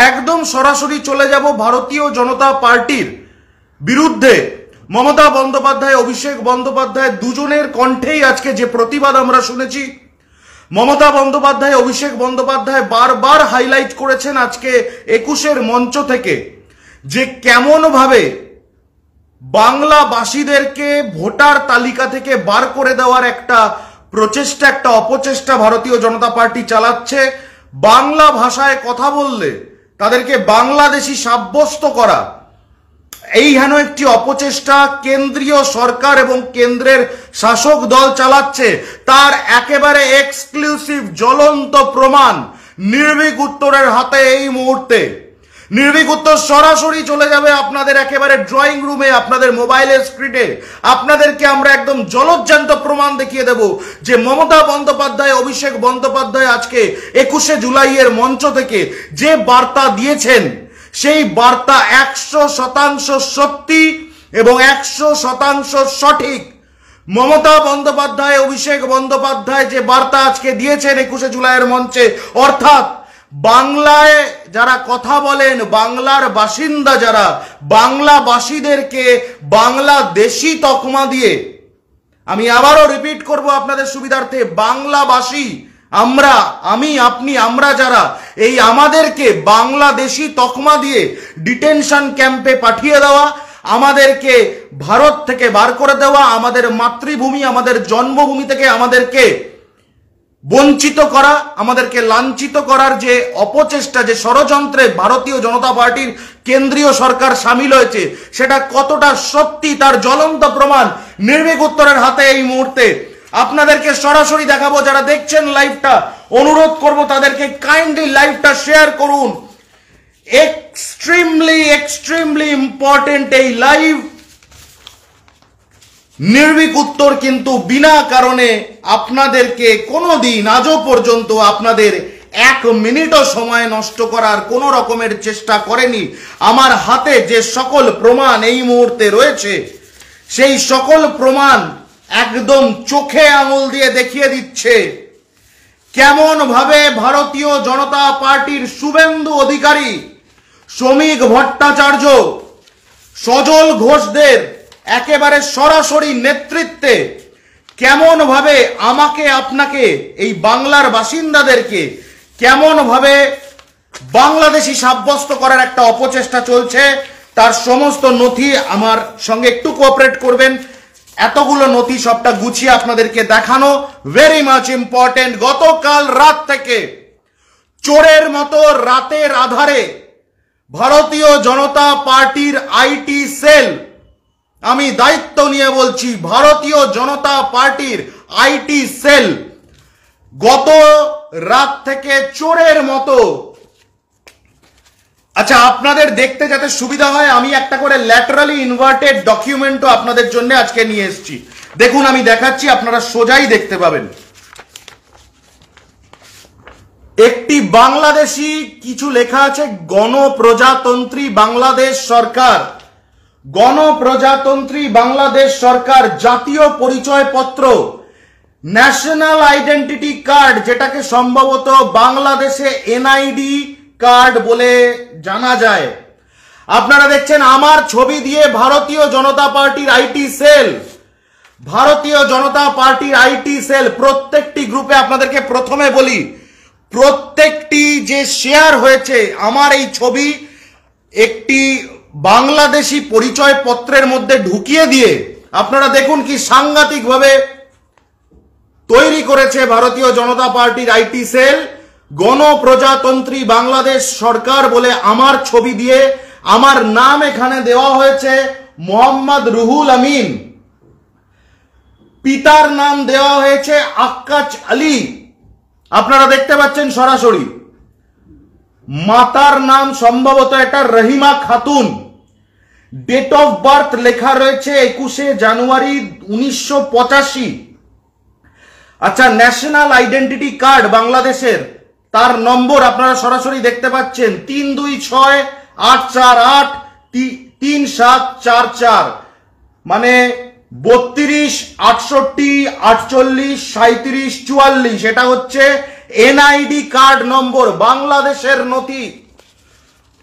একদম সরাসরি চলে যাব ভারতীয় জনতা পার্টির বিরুদ্ধে। মমতা বন্দ্যোপাধ্যায়, অভিষেক বন্দ্যোপাধ্যায় দুজনের কণ্ঠেই আজকে যে প্রতিবাদ আমরা শুনেছি। মমতা বন্দ্যোপাধ্যায়, অভিষেক বন্দ্যোপাধ্যায় বারবার হাইলাইট করেছেন আজকে 21-এর মঞ্চ থেকে যে কেমনভাবে বাংলাভাষীদেরকে ভোটার তালিকা থেকে বার করে দেওয়ার একটা প্রচেষ্টা, একটা অপচেষ্টা ভারতীয় জনতা পার্টি চালাচ্ছে। বাংলা ভাষায় কথা বললে তাদেরকে বাংলাদেশি সাব্যস্ত করা, এই হেন একটি অপচেষ্টা কেন্দ্রীয় সরকার এবং কেন্দ্রের শাসক দল চালাচ্ছে। তার একেবারে এক্সক্লুসিভ জ্বলন্ত প্রমাণ নির্ভীক উত্তরের হাতে এই মুহূর্তে। নির্ভীক উত্তর সরাসরি চলে যাবে আপনাদের একেবারে ড্রয়িং রুমে, আপনাদের মোবাইলের স্ক্রিনে। আপনাদেরকে আমরা একদম জলজ্জান্ত প্রমাণ দেখিয়ে দেব যে মমতা বন্দ্যোপাধ্যায়, অভিষেক বন্দ্যোপাধ্যায় আজকে 21শে জুলাইয়ের মঞ্চ থেকে যে বার্তা দিয়েছেন, সেই বার্তা 100% সত্যি এবং 100% সঠিক। মমতা বন্দ্যোপাধ্যায়, অভিষেক বন্দ্যোপাধ্যায় যে বার্তা আজকে দিয়েছেন 21শে জুলাইয়ের মঞ্চে, অর্থাৎ বাংলায় যারা কথা বলেন, বাংলার বাসিন্দা যারা, বাংলাভাষীদেরকে বাংলাদেশি তকমা দিয়ে, আমি আবারও রিপিট করব আপনাদের সুবিধার্থে, বাংলাভাষী আমরা, আমি, আপনি, আমরা যারা, এই আমাদেরকে বাংলাদেশি তকমা দিয়ে ডিটেনশন ক্যাম্পে পাঠিয়ে দেওয়া, আমাদেরকে ভারত থেকে বার করে দেওয়া, আমাদের মাতৃভূমি, আমাদের জন্মভূমি থেকে আমাদেরকে বঞ্চিত করা, আমাদেরকে লাঞ্ছিত করার যে অপচেষ্টা, যে ষড়যন্ত্রে ভারতীয় জনতা পার্টির কেন্দ্রীয় সরকার সামিল হয়েছে, সেটা কতটা সত্যি তার জ্বলন্ত প্রমাণ নির্ভীক উত্তরের হাতে এই মুহূর্তে আপনাদেরকে সরাসরি দেখাবো। যারা দেখছেন লাইভটা, অনুরোধ করব তাদেরকে কাইন্ডলি লাইভটা শেয়ার করুন। এক্সট্রিমলি ইম্পর্টেন্ট এই লাইভ। নির্ভীক উত্তর কিন্তু বিনা কারণে আপনাদেরকে কোনোদিন আজও পর্যন্ত আপনাদের 1 মিনিটও সময় নষ্ট করার কোনো রকমের চেষ্টা করেনি। আমার হাতে যে সকল প্রমাণ এই মুহূর্তে রয়েছে, সেই সকল প্রমাণ একদম চোখে আঙুল দিয়ে দেখিয়ে দিচ্ছে কেমন ভাবে ভারতীয় জনতা পার্টির শুভেন্দু অধিকারী, শ্রমিক ভট্টাচার্য, সজল ঘোষদের একেবারে সরাসরি নেতৃত্বে কেমন ভাবে আমাকে, আপনাকে, এই বাংলার বাসিন্দাদেরকে কেমন ভাবে বাংলাদেশি সাব্যস্ত করার একটা অপচেষ্টা চলছে। তার সমস্ত নথি আমার সঙ্গে একটু কোঅপারেট করবেন। এতগুলো নথি সবটা গুছিয়ে আপনাদেরকে দেখানো ভেরি মাচ ইম্পর্টেন্ট। গতকাল রাত থেকে চোরের মতো রাতের আধারে ভারতীয় জনতা পার্টির আইটি সেল, আমি দায়িত্ব নিয়ে বলছি, ভারতীয় জনতা পার্টির আইটি সেল গত রাত থেকে চোরের মতো, আচ্ছা আপনাদের দেখতে যাতে সুবিধা হয় আমি একটা করে ল্যাটারালি ইনভার্টেড ডকুমেন্টও আপনাদের জন্য আজকে নিয়ে এসেছি। দেখুন আমি দেখাচ্ছি, আপনারা সোজাই দেখতে পাবেন। একটি বাংলাদেশি কিছু লেখা আছে, গণপ্রজাতন্ত্রী বাংলাদেশ সরকার, গণপ্রজাতন্ত্রী বাংলাদেশ সরকার জাতীয় পরিচয়পত্র, ন্যাশনাল আইডেন্টিটি কার্ড, যেটাকে সম্ভবত বাংলাদেশে এনআইডি কার্ড বলে জানা যায়। আপনারা দেখছেন আমার ছবি দিয়ে ভারতীয় জনতা পার্টির আইটি সেল, ভারতীয় জনতা পার্টির আইটি সেল প্রত্যেকটি গ্রুপে, আপনাদেরকে প্রথমে বলি, প্রত্যেকটি যে শেয়ার হয়েছে আমার এই ছবি একটি বাংলাদেশি পরিচয়পত্রের মধ্যে ঢুকিয়ে দিয়ে, আপনারা দেখুন কি সাংঘাতিকভাবে তৈরি করেছে ভারতীয় জনতা পার্টির আইটি সেল। গণপ্রজাতন্ত্রী বাংলাদেশ সরকার বলে আমার ছবি দিয়ে আমার নাম এখানে দেওয়া হয়েছে মোহাম্মদ রুহুল আমিন, পিতার নাম দেওয়া হয়েছে আক্কাচ আলী, আপনারা দেখতে পাচ্ছেন সরাসরি। মাতার নাম সম্ভবত এটা Rahima Khatun, date of birth লেখা রয়েছে 21শে জানুয়ারি 1985। আচ্ছা, ন্যাশনাল আইডেন্টিটি কার্ড বাংলাদেশের, তার নম্বর আপনারা সরাসরি দেখতে পাচ্ছেন 3268483744, মানে 32, 68, 48, 37, 44, এটা হচ্ছে এনআইডি কার্ড নম্বর, বাংলাদেশের নথি।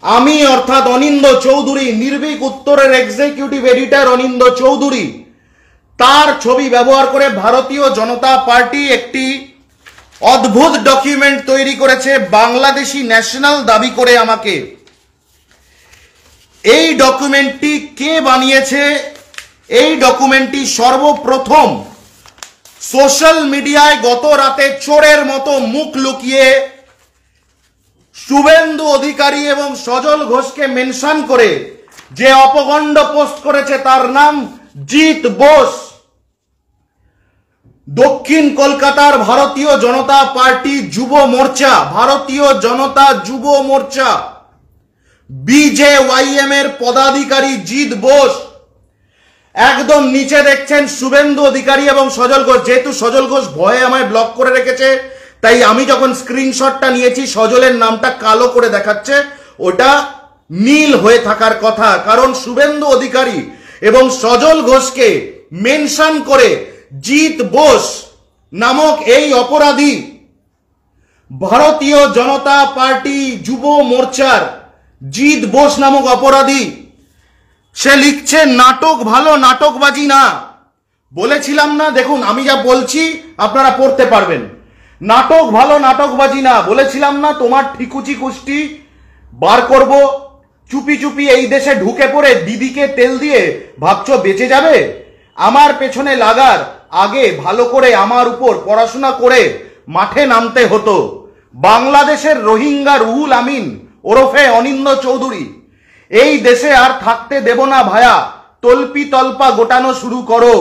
আমি অর্থাৎ অনিন্দ চৌধুরী, নির্ভীক উত্তরের এক্সিকিউটিভ এডিটর অনিন্দ চৌধুরী, তার ছবি ব্যবহার করে ভারতীয় জনতা পার্টি একটি অদ্ভুত ডকুমেন্ট তৈরি করেছে, বাংলাদেশি ন্যাশনাল দাবি করে আমাকে। এই ডকুমেন্টটি কে বানিয়েছে? এই ডকুমেন্টটি সর্বপ্রথম সোশ্যাল মিডিয়ায় গত রাতে চোরের মতো মুখ লুকিয়ে শুভেন্দু অধিকারী এবং সজল ঘোষকে মেনশন করে যে অপগণ্ড পোস্ট করেছে তার নাম জিত বোস। দক্ষিণ কলকাতার ভারতীয় জনতা পার্টি যুব মোর্চা, ভারতীয় জনতা যুব মোর্চা BJYM এর পদাধিকারী জিত বোস। একদম নিচে দেখছেন শুভেন্দু অধিকারী এবং সজল ঘোষ। যেহেতু সজল ঘোষ ভয়ে আমায় ব্লক করে রেখেছে, তাই আমি যখন স্ক্রিনশটটা নিয়েছি সজলের নামটা কালো করে দেখাচ্ছে, ওটা নীল হয়ে থাকার কথা, কারণ শুভেন্দু অধিকারী এবং সজল ঘোষকে মেনশন করে জিত বোস নামক এই অপরাধী ভারতীয় জনতা পার্টি যুব মোর্চার জিত বোস নামক অপরাধী, সে লিখছে নাটক ভালো, নাটকবাজি না। বলেছিলাম না, দেখুন আমি যা বলছি আপনারা পড়তে পারবেন। নাটক ভালো, নাটকবাজি না। বলেছিলাম না তোমার ঠিকুচি কুষ্টি বার করব। চুপি চুপি এই দেশে ঢুকে পড়ে দিদিকে তেল দিয়ে ভাবছো বেঁচে যাবে? আমার পেছনে লাগার আগে ভালো করে আমার উপর পড়াশোনা করে মাঠে নামতে হতো। বাংলাদেশের রোহিঙ্গা রুহুল আমিন ওরফে অনিন্দ চৌধুরী এই দেশে আর থাকতে দেব না ভায়া, তল্পি তল্পা গোটানো শুরু করো।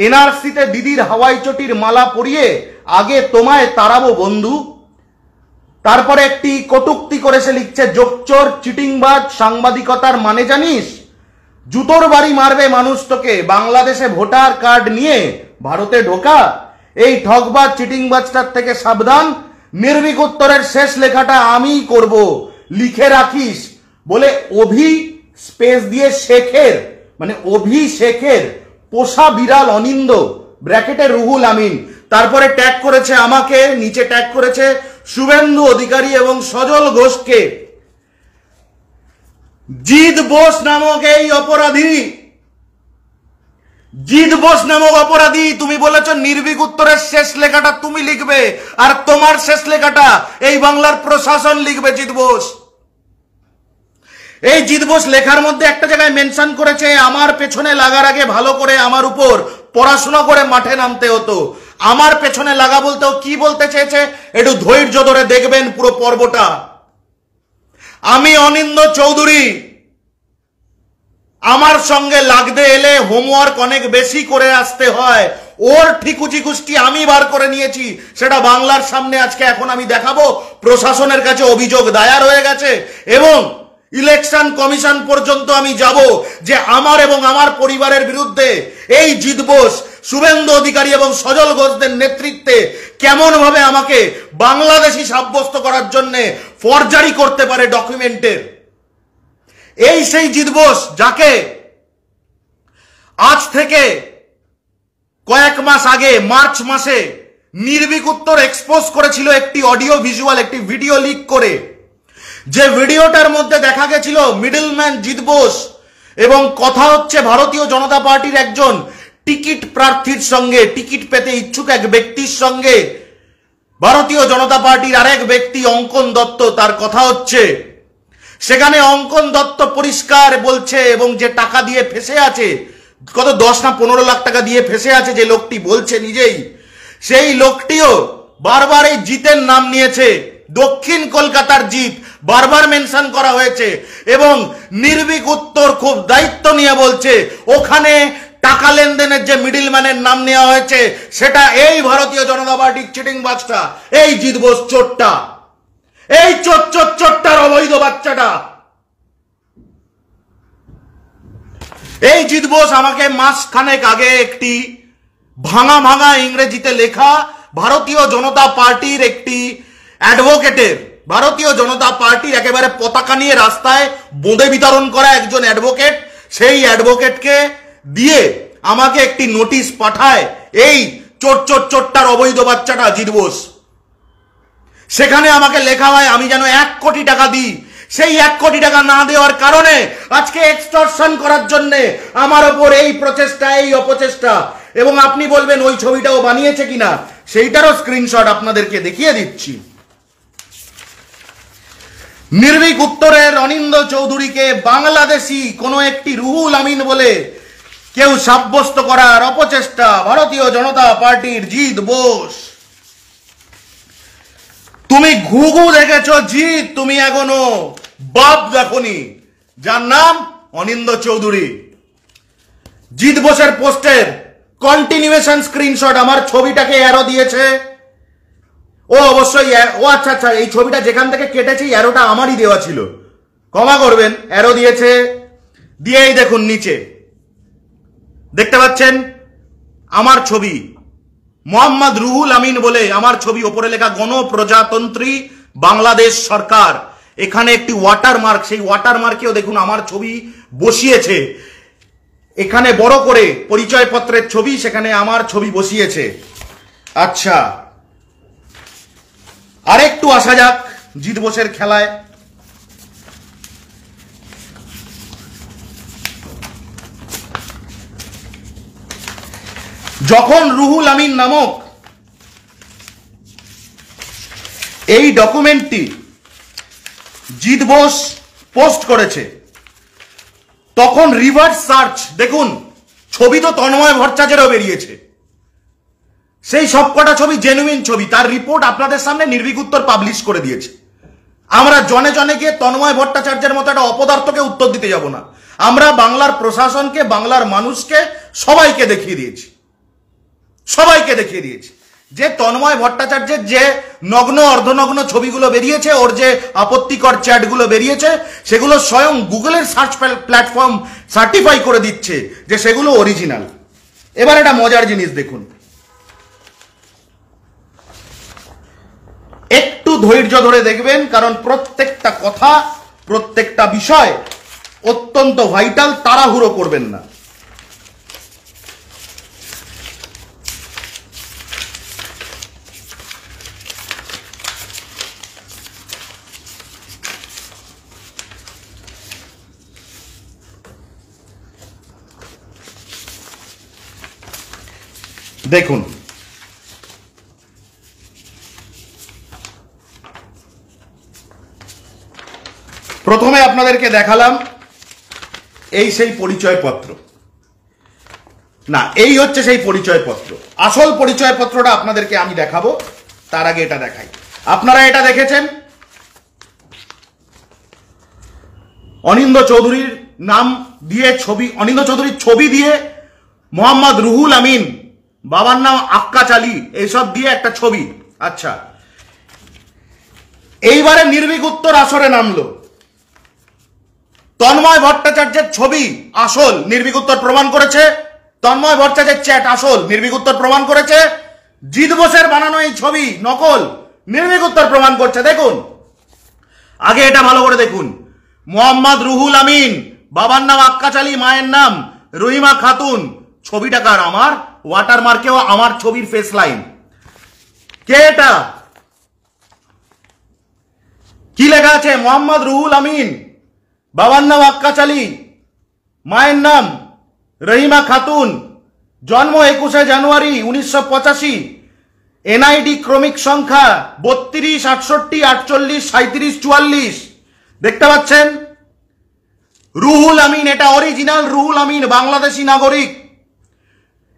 এনআরসিতে দিদির হাওয়াই চটির মালা পরিয়ে আগে তোমায় তাড়াবো বন্ধু। তারপরে একটি কটূক্তি করেছে, লিখছে জোকচোর চিটিংবাজ, সাংবাদিকতার মানে জানিস? জুতোর বাড়ি মারবে মানুষ তোকে, বাংলাদেশে ভোটার কার্ড নিয়ে ভারতে ঢোকা। এই ঠকবাজ চিটিংবাজটার থেকে সাবধান। নির্ভীক উত্তরের শেষ লেখাটা আমিই করব, লিখে রাখিস বলে অভি স্পেস দিয়ে শেখের, মানে অভিষেকের পোষা বিড়াল অনিন্দ ব্র্যাকেটে রুহুল আমিন। তারপরে ট্যাগ করেছে আমাকে, নিচে ট্যাগ করেছে শুভেন্দু অধিকারী এবং সজল ঘোষকে। জিত বোস নামক এই অপরাধী, জিত বোস নামক অপরাধী, তুমি বলেছ নির্ভীক উত্তরের শেষ লেখাটা তুমি লিখবে, আর তোমার শেষ লেখাটা এই বাংলার প্রশাসন লিখবে। জিত বোস, এই জিত বোস লেখার মধ্যে একটা জায়গায় মেনশন করেছে আমার পেছনে লাগার আগে ভালো করে আমার উপর পড়াশোনা করে মাঠে নামতে হতো। আমার পেছনে লাগা বলতেও কি বলতে চেয়েছে একটু ধৈর্য ধরে দেখবেন পুরো পর্বটা। আমি অনিন্দ চৌধুরী, আমার সঙ্গে লাগতে এলে হোমওয়ার্ক অনেক বেশি করে আসতে হয়। ওর ঠিকুচি কুষ্টি আমি বার করে নিয়েছি, সেটা বাংলার সামনে আজকে এখন আমি দেখাবো। প্রশাসনের কাছে অভিযোগ দায়ের হয়ে গেছে এবং ইলেকশন কমিশন পর্যন্ত আমি যাব যে আমার এবং আমার পরিবারের বিরুদ্ধে এই জিত বোস, শুভেন্দু অধিকারী এবং সজল ঘোষদের নেতৃত্বে কেমন ভাবে আমাকে বাংলাদেশি সাব্যস্ত করার জন্য ফরজারি করতে পারে ডকুমেন্টের। এই সেই জিত বোস যাকে আজ থেকে কয়েক মাস আগে মার্চ মাসে নির্ভীক উত্তর এক্সপোজ করেছিল একটি অডিও ভিজুয়াল, একটি ভিডিও লিক করে, যে ভিডিওটার মধ্যে দেখা গেছিল মিডলম্যান জিত বোস এবং কথা হচ্ছে ভারতীয় জনতা পার্টির একজন টিকিট প্রার্থীর সঙ্গে, টিকিট পেতে ইচ্ছুক এক ব্যক্তির সঙ্গে ভারতীয় জনতা পার্টির আরেক ব্যক্তি অঙ্কন দত্ত, তার কথা হচ্ছে। সেখানে অঙ্কন দত্ত পরিষ্কার বলছে এবং যে টাকা দিয়ে ফেসে আছে, কত 10 না 15 লাখ টাকা দিয়ে ফেসে আছে যে লোকটি বলছে নিজেই, সেই লোকটিও বারবার এই জিতের নাম নিয়েছে। দক্ষিণ কলকাতার জিত বারবার মেনশন করা হয়েছে এবং নির্ভীক উত্তর খুব দায়িত্ব নিয়ে বলছে ওখানে টাকা লেনদেনের যে মিডলম্যানের নাম নেওয়া হয়েছে সেটা এই ভারতীয় জনতা পার্টির চিটিং বাচ্চা, এই জিত বোস চোরটা, এই চোরটার অবৈধ বাচ্চাটা। এই জিত বোস আমাকে মাস খানেক আগে একটি ভাঙা ভাঙা ইংরেজিতে লেখা ভারতীয় জনতা পার্টির একটি অ্যাডভোকেটের, ভারতীয় জনতা পার্টির একেবারে পতাকা নিয়ে রাস্তায় বোঁদে বিতরণ করা একজন অ্যাডভোকেট, সেই অ্যাডভোকেটকে দিয়ে আমাকে একটি নোটিশ পাঠায় এই চোরটার অবৈধ বাচ্চাটা জিত বোস। সেখানে আমাকে লেখা হয় আমি যেন 1 কোটি টাকা দিই সেই 1 কোটি টাকা না দেওয়ার কারণে আজকে এক্সটর্শন করার জন্য আমার ওপর এই প্রচেষ্টা, এই অপচেষ্টা। এবং আপনি বলবেন ওই ছবিটাও বানিয়েছে কিনা, সেইটারও স্ক্রিনশট আপনাদেরকে দেখিয়ে দিচ্ছি। নির্ভীক উত্তরের অনিন্দ চৌধুরীকে বাংলাদেশি কোনো একটি রুহুল আমিন বলে কেউ সাব্যস্ত করার অপচেষ্টা ভারতীয় জনতা পার্টির জিৎ বোস। তুমি ঘুঘু দেখেছ জিৎ, তুমি এখনো বাপ দেখনি, যার নাম অনিন্দ চৌধুরী। জিৎ বোসের পোস্টের কন্টিনিউয়েশন স্ক্রিনশট, আমার ছবিটাকে অ্যারো দিয়েছে ও, অবশ্যই ও আচ্ছা আচ্ছা, এই ছবিটা যেখান থেকে কেটেছি অ্যারোটা আমারই দেওয়া ছিল, ক্ষমা করবেন। অ্যারো দিয়েছে, দিয়েই দেখুন নিচে দেখতে পাচ্ছেন আমার ছবি, মোহাম্মদ রুহুল আমিন বলে আমার ছবি, ওপরে লেখা গণপ্রজাতন্ত্রী বাংলাদেশ সরকার। এখানে একটি ওয়াটারমার্ক, সেই ওয়াটারমার্কেও দেখুন আমার ছবি বসিয়েছে। এখানে বড় করে পরিচয়পত্রের ছবি, সেখানে আমার ছবি বসিয়েছে। আচ্ছা, আরেকটু আসা যাক জিৎ বোসের খেলায়। যখন রুহুল আমিন নামক এই ডকুমেন্টটি জিৎ বোস পোস্ট করেছে, তখন রিভার্স সার্চ দেখুন, ছবি তো তন্ময় ভট্টাচার্যেরও বেরিয়েছে, সেই সবকটা ছবি জেনুইন ছবি। তার রিপোর্ট আপনাদের সামনে নির্ভীক উত্তর পাবলিশ করে দিয়েছে। আমরা জনে জনে গিয়ে তন্ময় ভট্টাচার্যের মতো একটা অপদার্থকে উত্তর দিতে যাব না। আমরা বাংলার প্রশাসনকে, বাংলার মানুষকে, সবাইকে দেখিয়ে দিয়েছি যে তন্ময় ভট্টাচার্যের যে নগ্ন অর্ধনগ্ন ছবিগুলো বেরিয়েছে, ওর যে আপত্তিকর চ্যাটগুলো বেরিয়েছে, সেগুলো স্বয়ং গুগলের সার্চ প্ল্যাটফর্ম সার্টিফাই করে দিচ্ছে যে সেগুলো অরিজিনাল। এবার একটা মজার জিনিস দেখুন, একটু ধৈর্য ধরে দেখবেন, কারণ প্রত্যেকটা কথা, প্রত্যেকটা বিষয় অত্যন্ত ভাইটাল, তাড়াহুড়ো করবেন না। দেখুন, প্রথমে আপনাদেরকে দেখালাম এই সেই পরিচয়পত্র, না এই হচ্ছে সেই পরিচয়পত্র। আসল পরিচয়পত্রটা আপনাদেরকে আমি দেখাবো, তার আগে এটা দেখাই। আপনারা এটা দেখেছেন, অনিন্দ চৌধুরীর নাম দিয়ে ছবি, অনিন্দ চৌধুরীর ছবি দিয়ে মোহাম্মদ রুহুল আমিন, বাবার নাম আক্কাচ আলী, এইসব দিয়ে একটা ছবি। আচ্ছা, এইবারে নির্ভীক উত্তর আসরে নামলো, তন্ময় ভট্টাচার্যের ছবি আসল, নির্ভীক উত্তর প্রমাণ করেছে। তন্ময় ভট্টাচার্যের চ্যাট আসল, নির্ভীক উত্তর প্রমাণ করেছে। জিৎ বোসের বানানো এই ছবি নকল, নির্ভীক উত্তর প্রমাণ করছে। দেখুন, আগে এটা ভালো করে দেখুন, মোহাম্মদ রুহুল আমিন, বাবার নাম আক্কাচ আলী, মায়ের নাম রহিমা খাতুন, ছবিটা কার? আমার। ওয়াটারমার্কেও আমার ছবির ফেস লাইন। কে এটা? কি লেখা আছে? মোহাম্মদ রুহুল আমিন, বাবার নাম আক্কাচ আলী, মায়ের নাম রহিমা খাতুন, জন্ম 21 জানুয়ারি 1985, এনআইডি ক্রমিক সংখ্যা 32 68 48 37 44। দেখতে পাচ্ছেন রুহুল আমিন, এটা অরিজিনাল রুহুল আমিন, বাংলাদেশি নাগরিক।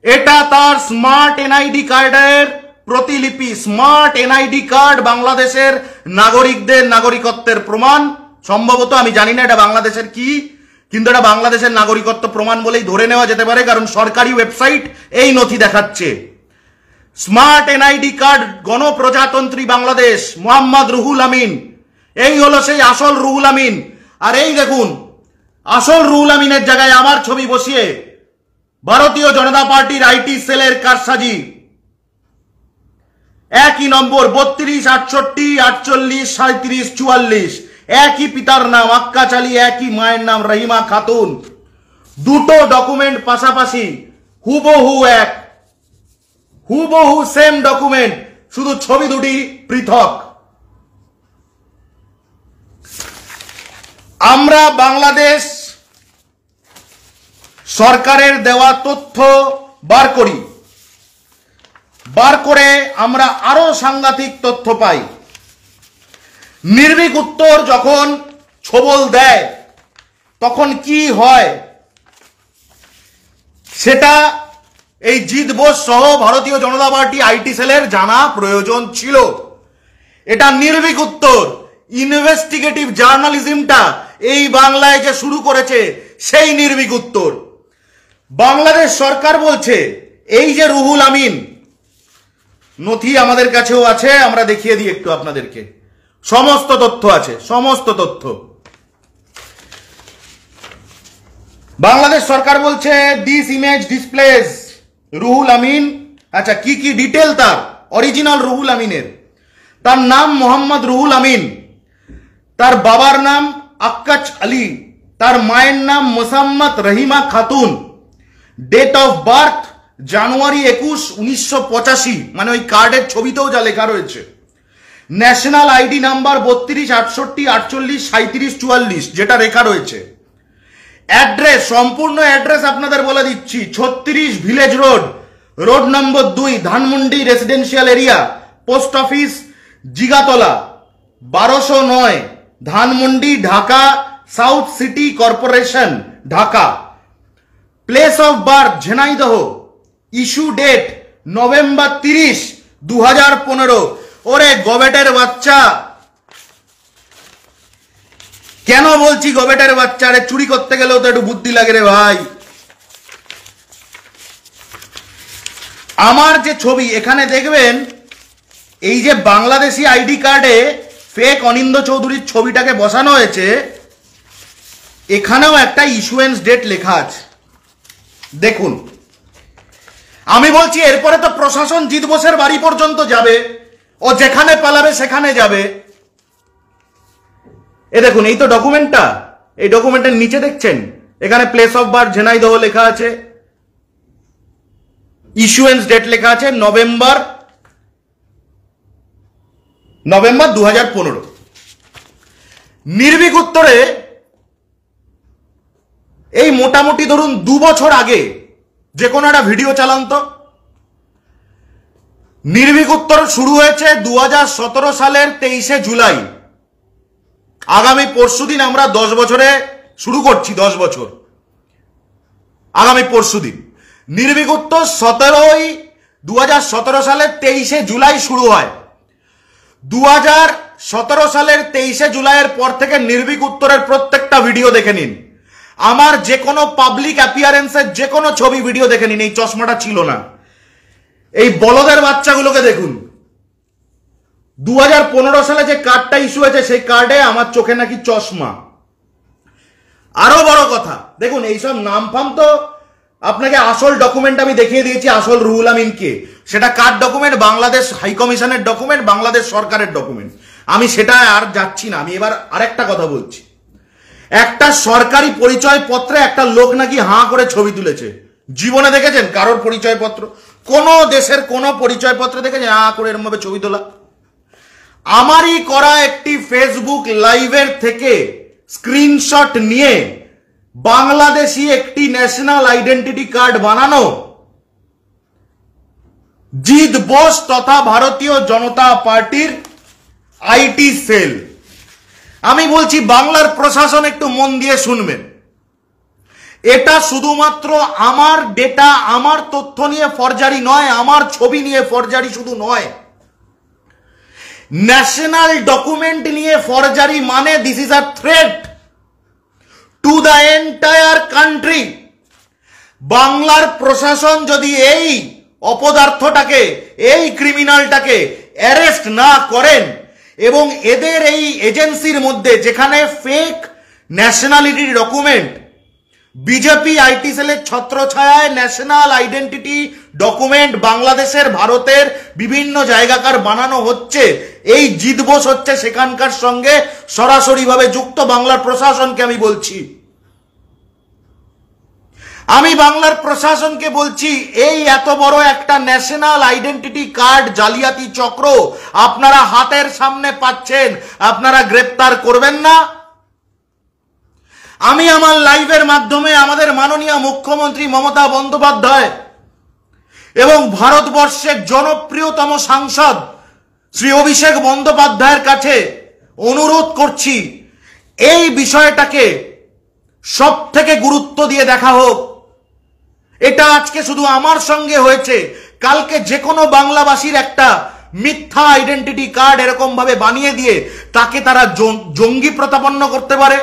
এটা তার স্মার্ট এনআইডি কার্ডের প্রতিলিপি। স্মার্ট এনআইডি কার্ড বাংলাদেশের নাগরিকদের নাগরিকত্বের প্রমাণ। সম্ভবত, আমি জানি না এটা বাংলাদেশের কি, কিন্তু এটা বাংলাদেশের নাগরিকত্ব প্রমাণ বলেই ধরে নেওয়া যেতে পারে, কারণ সরকারি ওয়েবসাইট এই নথি দেখাচ্ছে। স্মার্ট এনআইডি কার্ড, গণপ্রজাতন্ত্রী বাংলাদেশ, মোহাম্মদ রুহুল আমিন। এই হলো সেই আসল রুহুল আমিন। আর এই দেখুন, আসল রুহুল আমিনের জায়গায় আমার ছবি বসিয়ে ভারতীয় জনতা পার্টির আইটি সেলের কারসাজি। একই নম্বর 32 68 48 37 44, একই পিতার নাম আক্কাচ আলী, একই মায়ের নাম রহিমা খাতুন। দুটো ডকুমেন্ট পাশাপাশি, হুবহু এক, হুবহু সেম ডকুমেন্ট, শুধু ছবি দুটি পৃথক। আমরা বাংলাদেশ সরকারের দেওয়া তথ্য বার করি, বার করে আমরা আরো সাংঘাতিক তথ্য পাই। নির্ভীক উত্তর যখন ছবল দেয় তখন কি হয় সেটা এই জিৎ বোস সহ ভারতীয় জনতা পার্টি আইটি সেলের জানা প্রয়োজন ছিল। এটা নির্ভীক উত্তর ইনভেস্টিগেটিভ জার্নালিজমটা এই বাংলায় যে শুরু করেছে সেই নির্ভীক উত্তর। বাংলাদেশ সরকার বলছে এই যে রুহুল আমিন, নথি আমাদের কাছেও আছে, আমরা দেখিয়ে দিই একটু আপনাদেরকে, সমস্ত তথ্য আছে, সমস্ত তথ্য। বাংলাদেশ সরকার বলছে this image displace Ruhul Amin. আচ্ছা, কি কি ডিটেল তার অরিজিনাল রুহুল আমিনের? তার নাম মোহাম্মদ রুহুল আমিন, তার বাবার নাম আক্কাচ আলী, তার মায়ের নাম Mosammat Rahima Khatun, date of birth January 21, 1985, মানে ওই কার্ডের ছবিতেও যা লেখা রয়েছে। ন্যাশনাল আইডি নাম্বার 32, 68, 48, 37, 44 যেটা লেখা রয়েছে। অ্যাড্রেস, সম্পূর্ণ অ্যাড্রেস আপনাদের বলে দিচ্ছি, 36 village road, road number 2, Dhanmondi residential area, post office Jigatola, 1209, Dhanmondi, Dhaka, south city corporation, Dhaka. Place of birth Jhenaidah, issue date November 30, 2015। ওরে গবেটের বাচ্চা, কেন বলছি গবেটের বাচ্চা? রে চুরি করতে গেলেও তো একটু বুদ্ধি লাগে রে ভাই। আমার যে ছবি এখানে দেখবেন, এই যে বাংলাদেশি আইডি কার্ডে ফেক অনিন্দ চৌধুরীর ছবিটাকে বসানো হয়েছে, এখানেও একটা ইস্যুয়েন্স ডেট লেখা আছে। দেখুন, আমি বলছি এরপরে তো প্রশাসন জিৎ বোসের বাড়ি পর্যন্ত যাবে, ও যেখানে পালাবে সেখানে যাবে। এ দেখুন, এই তো ডকুমেন্টটা, এই ডকুমেন্টের নিচে দেখছেন এখানে প্লেস অফ বার্থ ঝিনাইদহ লেখা আছে, ইস্যুয়েন্স ডেট লেখা আছে নভেম্বর 2015। নির্ভীক উত্তরে এই মোটামুটি ধরুন 2 বছর আগে যে কোনো একটা ভিডিও চালান তো। নির্ভীক উত্তর শুরু হয়েছে 2017 সালের 23শে জুলাই। আগামী পরশুদিন আমরা 10 বছরে শুরু করছি, 10 বছর আগামী পরশুদিন। নির্ভীক উত্তর 2017 সালের 23শে জুলাই শুরু হয়। 2017 সালের 23শে জুলাইয়ের পর থেকে নির্ভীক উত্তরের প্রত্যেকটা ভিডিও দেখে নিন। আমার যে কোনো পাবলিক অ্যাপিয়ারেন্সের যে কোনো ছবি ভিডিও দেখে নিন। এই চশমাটা ছিল না, এই বলদের বাচ্চাগুলোকে দেখুন। 2015 সালে যে কার্ডটা ইস্যু হয়েছে সেই কার্ডে আমার চোখে নাকি চশমা। আরো বড় কথা, দেখুন এইসব নাম ফাম তো আপনাকে আসল ডকুমেন্ট আমি দেখিয়ে দিয়েছি, আসল রুহুল আমিনকে। সেটা কার ডকুমেন্ট? বাংলাদেশ হাইকমিশনের ডকুমেন্ট, বাংলাদেশ সরকারের ডকুমেন্ট। আমি সেটা আর যাচ্ছি না। আমি এবার আরেকটা কথা বলছি। একটা সরকারি পরিচয় পত্রে একটা লোক নাকি হাঁ করে ছবি তুলেছে। জীবনে দেখেছেন কারোর পরিচয়পত্র? কোন দেশের কোন পরিচয়পত্র দেখেছেন হাঁ করে এরকম ভাবে ছবি তোলা? আমারই করা একটি ফেসবুক লাইভের থেকে স্ক্রিনশট নিয়ে বাংলাদেশি একটি ন্যাশনাল আইডেন্টিটি কার্ড বানানো জিৎ বোস তথা ভারতীয় জনতা পার্টির আইটি সেল। আমি বলছি বাংলার প্রশাসন একটু মন দিয়ে শুনবেন। এটা শুধুমাত্র আমার ডেটা, আমার তথ্য নিয়ে ফরজারি নয়, আমার ছবি নিয়ে ফরজারি শুধু নয়, ন্যাশনাল ডকুমেন্ট নিয়ে ফরজারি। মানে this is a threat to the entire country. বাংলার প্রশাসন যদি এই অপদার্থটাকে, এই ক্রিমিনালটাকে অ্যারেস্ট না করেন এবং এদের এই এজেন্সির মধ্যে যেখানে fake nationality document, BJP IT সেলের ছত্রছায়ায় ন্যাশনাল আইডেন্টিটি ডকুমেন্ট বাংলাদেশের, ভারতের বিভিন্ন জায়গাকার বানানো হচ্ছে, এই জিৎ বোস হচ্ছে সেখানকার সঙ্গে সরাসরিভাবে যুক্ত। বাংলার প্রশাসনকে আমি বলছি, আমি বাংলার প্রশাসনকে বলছি, এই এত বড় একটা ন্যাশনাল আইডেন্টিটি কার্ড জালিয়াতি চক্র আপনারা হাতের সামনে পাচ্ছেন, আপনারা গ্রেপ্তার করবেন না? আমি আমার লাইভের মাধ্যমে আমাদের মাননীয় মুখ্যমন্ত্রী মমতা বন্দ্যোপাধ্যায় এবং ভারতবর্ষের জনপ্রিয়তম সাংসদ শ্রী অভিষেক বন্দ্যোপাধ্যায়ের কাছে অনুরোধ করছি, এই বিষয়টাকে সব থেকে গুরুত্ব দিয়ে দেখা হোক। এটা আজকে শুধু আমার সঙ্গে হয়েছে, কালকে যে কোনো বাংলাভাষীর একটা মিথ্যা আইডেন্টিটি কার্ড এরকম ভাবে বানিয়ে দিয়ে তাকে তারা জঙ্গি প্রতিপন্ন করতে পারে,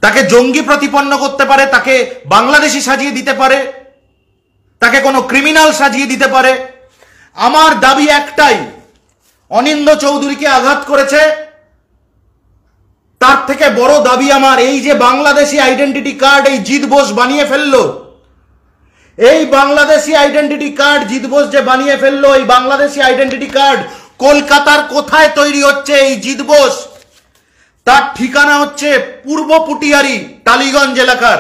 তাকে জঙ্গি প্রতিপন্ন করতে পারে, তাকে বাংলাদেশি সাজিয়ে দিতে পারে, তাকে কোনো ক্রিমিনাল সাজিয়ে দিতে পারে। আমার দাবি একটাই, অনিন্দ চৌধুরীকে আঘাত করেছে, তার থেকে বড় দাবি আমার এই যে বাংলাদেশি আইডেন্টিটি কার্ড এই জিৎ বোস বানিয়ে ফেললো, এই বাংলাদেশি আইডেন্টিটি কার্ড জিৎ বোস যে বানিয়ে ফেললো, এই বাংলাদেশি আইডেন্টিটি কার্ড কলকাতার কোথায় তৈরি হচ্ছে এই জিৎ বোস, তার ঠিকানা হচ্ছে পূর্ব পুটিয়ারি টালিগঞ্জ এলাকার।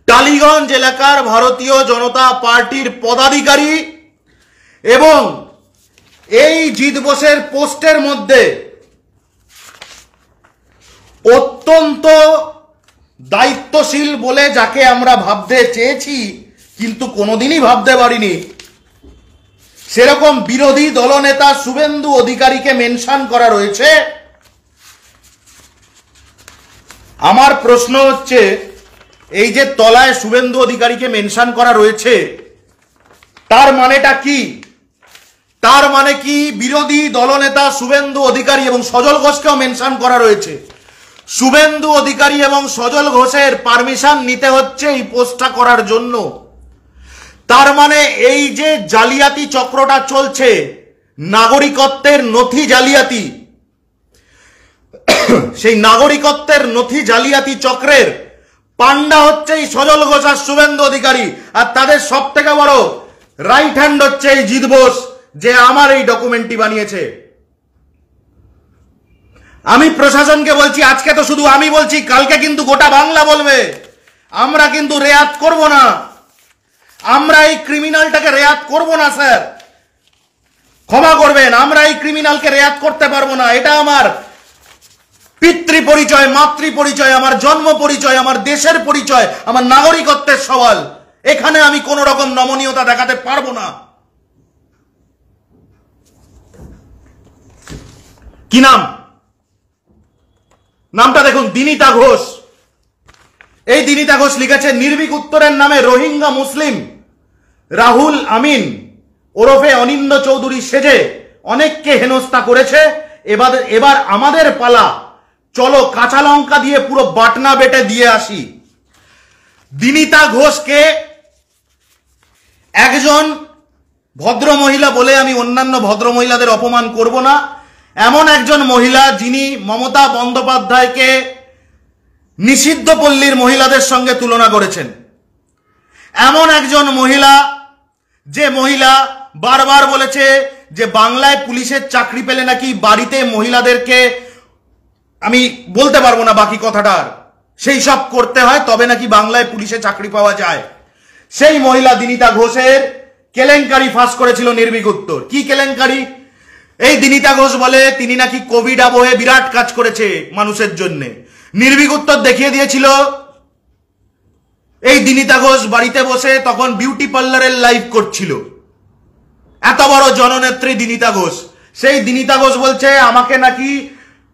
টালিগঞ্জ এলাকার ভারতীয় জনতা পার্টির পদাধিকারী এবং এই জিৎ বোসের পোস্টের মধ্যে অত্যন্ত দায়িত্বশীল বলে যাকে আমরা ভাবতে চেয়েছি কিন্তু কোনোদিনই ভাবতে পারিনি, সেরকম বিরোধী দলনেতা শুভেন্দু অধিকারীকে মেনশন করা রয়েছে। আমার প্রশ্ন হচ্ছে, এই যে তলায় শুভেন্দু অধিকারীকে মেনশন করা রয়েছে তার মানেটা কি? তার মানে কি বিরোধী দলনেতা শুভেন্দু অধিকারী এবং সজল ঘোষকেও মেনশন করা রয়েছে? শুভেন্দু অধিকারী এবং সজল ঘোষের পারমিশন নিতে হচ্ছে এই পোস্টটা করার জন্য। তার মানে এই যে জালিয়াতি চক্রটা চলছে, নাগরিকত্বের নথি জালিয়াতি, সেই নাগরিকত্বের নথি জালিয়াতি চক্রের পান্ডা হচ্ছে এই সজল ঘোষ আর শুভেন্দু অধিকারী, আর তাদের সব থেকে বড় রাইট হ্যান্ড হচ্ছে এই জিৎ বোস, যে আমার এই ডকুমেন্টটি বানিয়েছে। আমি প্রশাসনকে বলছি, আজকে তো শুধু আমি বলছি, কালকে কিন্তু গোটা বাংলা বলবে। আমরা কিন্তু রেয়াত করব না, আমরা এই ক্রিমিনালটাকে রেয়াত করব না স্যার, ক্ষমা করবেন, আমরা এই ক্রিমিনালকে রেয়াত করতে পারবো না। এটা আমার পিতৃ পরিচয়, মাতৃ পরিচয়, আমার জন্ম পরিচয়, আমার দেশের পরিচয়, আমার নাগরিকত্বের সওয়াল। এখানে আমি কোন রকম নমনীয়তা দেখাতে পারবো না। কি নাম? নামটা দেখুন, দিনিতা ঘোষ। এই দিনিতা ঘোষ লিখেছে, নির্ভীক উত্তরের নামে রোহিঙ্গা মুসলিম রাহুল আমিন ওরফে অনিন্দ চৌধুরী সেজে অনেককে হেনস্থা করেছে। এবার আমাদের পালা, চলো কাঁচা লঙ্কা দিয়ে পুরো বাটনা বেটে দিয়ে আসি। দিনিতা ঘোষকে একজন ভদ্র মহিলা বলে আমি অন্যান্য ভদ্র মহিলাদের অপমান করব না, এমন একজন মহিলা যিনি মমতা বন্দ্যোপাধ্যায়কে নিষিদ্ধ পল্লীর মহিলাদের সঙ্গে তুলনা করেছেন, এমন একজন মহিলা যে মহিলা বারবার বলেছে যে বাংলায় পুলিশের চাকরি পেলে নাকি বাড়িতে মহিলাদেরকে, আমি বলতে পারবো না বাকি কথাটার, সেই সব করতে হয় তবে নাকি বাংলায় পুলিশে চাকরি পাওয়া যায়। সেই মহিলা দিনিতা ঘোষের কেলেঙ্কারি ফাঁস করেছিল নির্ভীক উত্তর। কি কেলেঙ্কারি? এই দিনিতা ঘোষ বলে তিনি নাকি কোভিড আবহে বিরাট কাজ করেছে মানুষের জন্য। নির্ভীক উত্তর দেখিয়ে দিয়েছিল এই দিনিতা ঘোষ বাড়িতে বসে তখন বিউটি পার্লারের লাইভ করছিল। এত বড় জননেত্রী দিনিতা ঘোষ, সেই দিনিতা ঘোষ বলছে আমাকে নাকি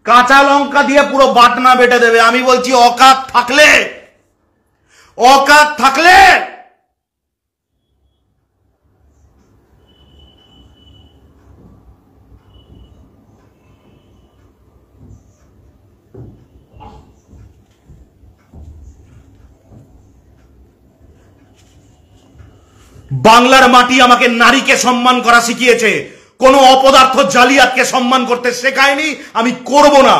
কাঁচা লঙ্কা দিয়ে পুরো বাটনা বেটে দেবে। আমি বলছি অকাত থাকলে বাংলার মাটি আমাকে নারীকে সম্মান করা শিখিয়েছে, কোনো অপদার্থ জালিয়াতকে সম্মান করতে শেখায়নি, আমি করব না।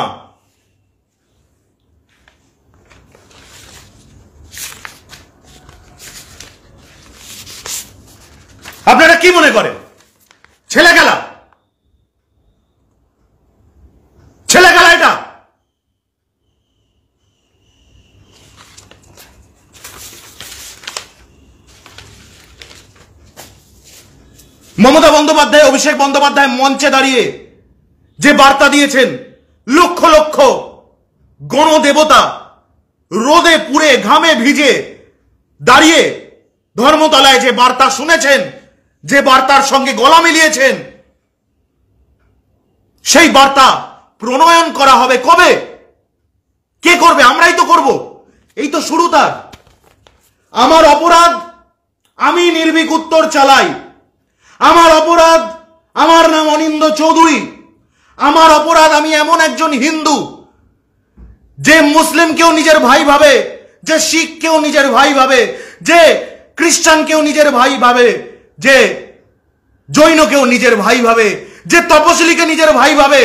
আপনারা কি মনে করেন ছেলে খেলা এটা? মমতা বন্দ্যোপাধ্যায়, অভিষেক বন্দ্যোপাধ্যায় মঞ্চে দাঁড়িয়ে যে বার্তা দিয়েছেন লক্ষ লক্ষ গণদেবতা রোদে পুড়ে ঘামে ভিজে দাঁড়িয়ে ধর্মতলায় যে বার্তা শুনেছেন, যে বার্তার সঙ্গে গলা মিলিয়েছেন, সেই বার্তা প্রণয়ন করা হবে কবে? কে করবে? আমরাই তো করব। এই তো শুরু তার। আমার অপরাধ, আমি নির্ভীক উত্তর চালাই। আমার অপরাধ, আমার নাম অনিন্দ চৌধুরী। আমার অপরাধ, আমি এমন একজন হিন্দু যে মুসলিমকেও নিজের ভাই ভাবে, যে শিখকেও নিজের ভাই ভাবে, যে খ্রিস্টানকেও নিজের ভাই ভাবে, যে জৈনকেও নিজের ভাই ভাবে, যে তপশিলীকে নিজের ভাই ভাবে,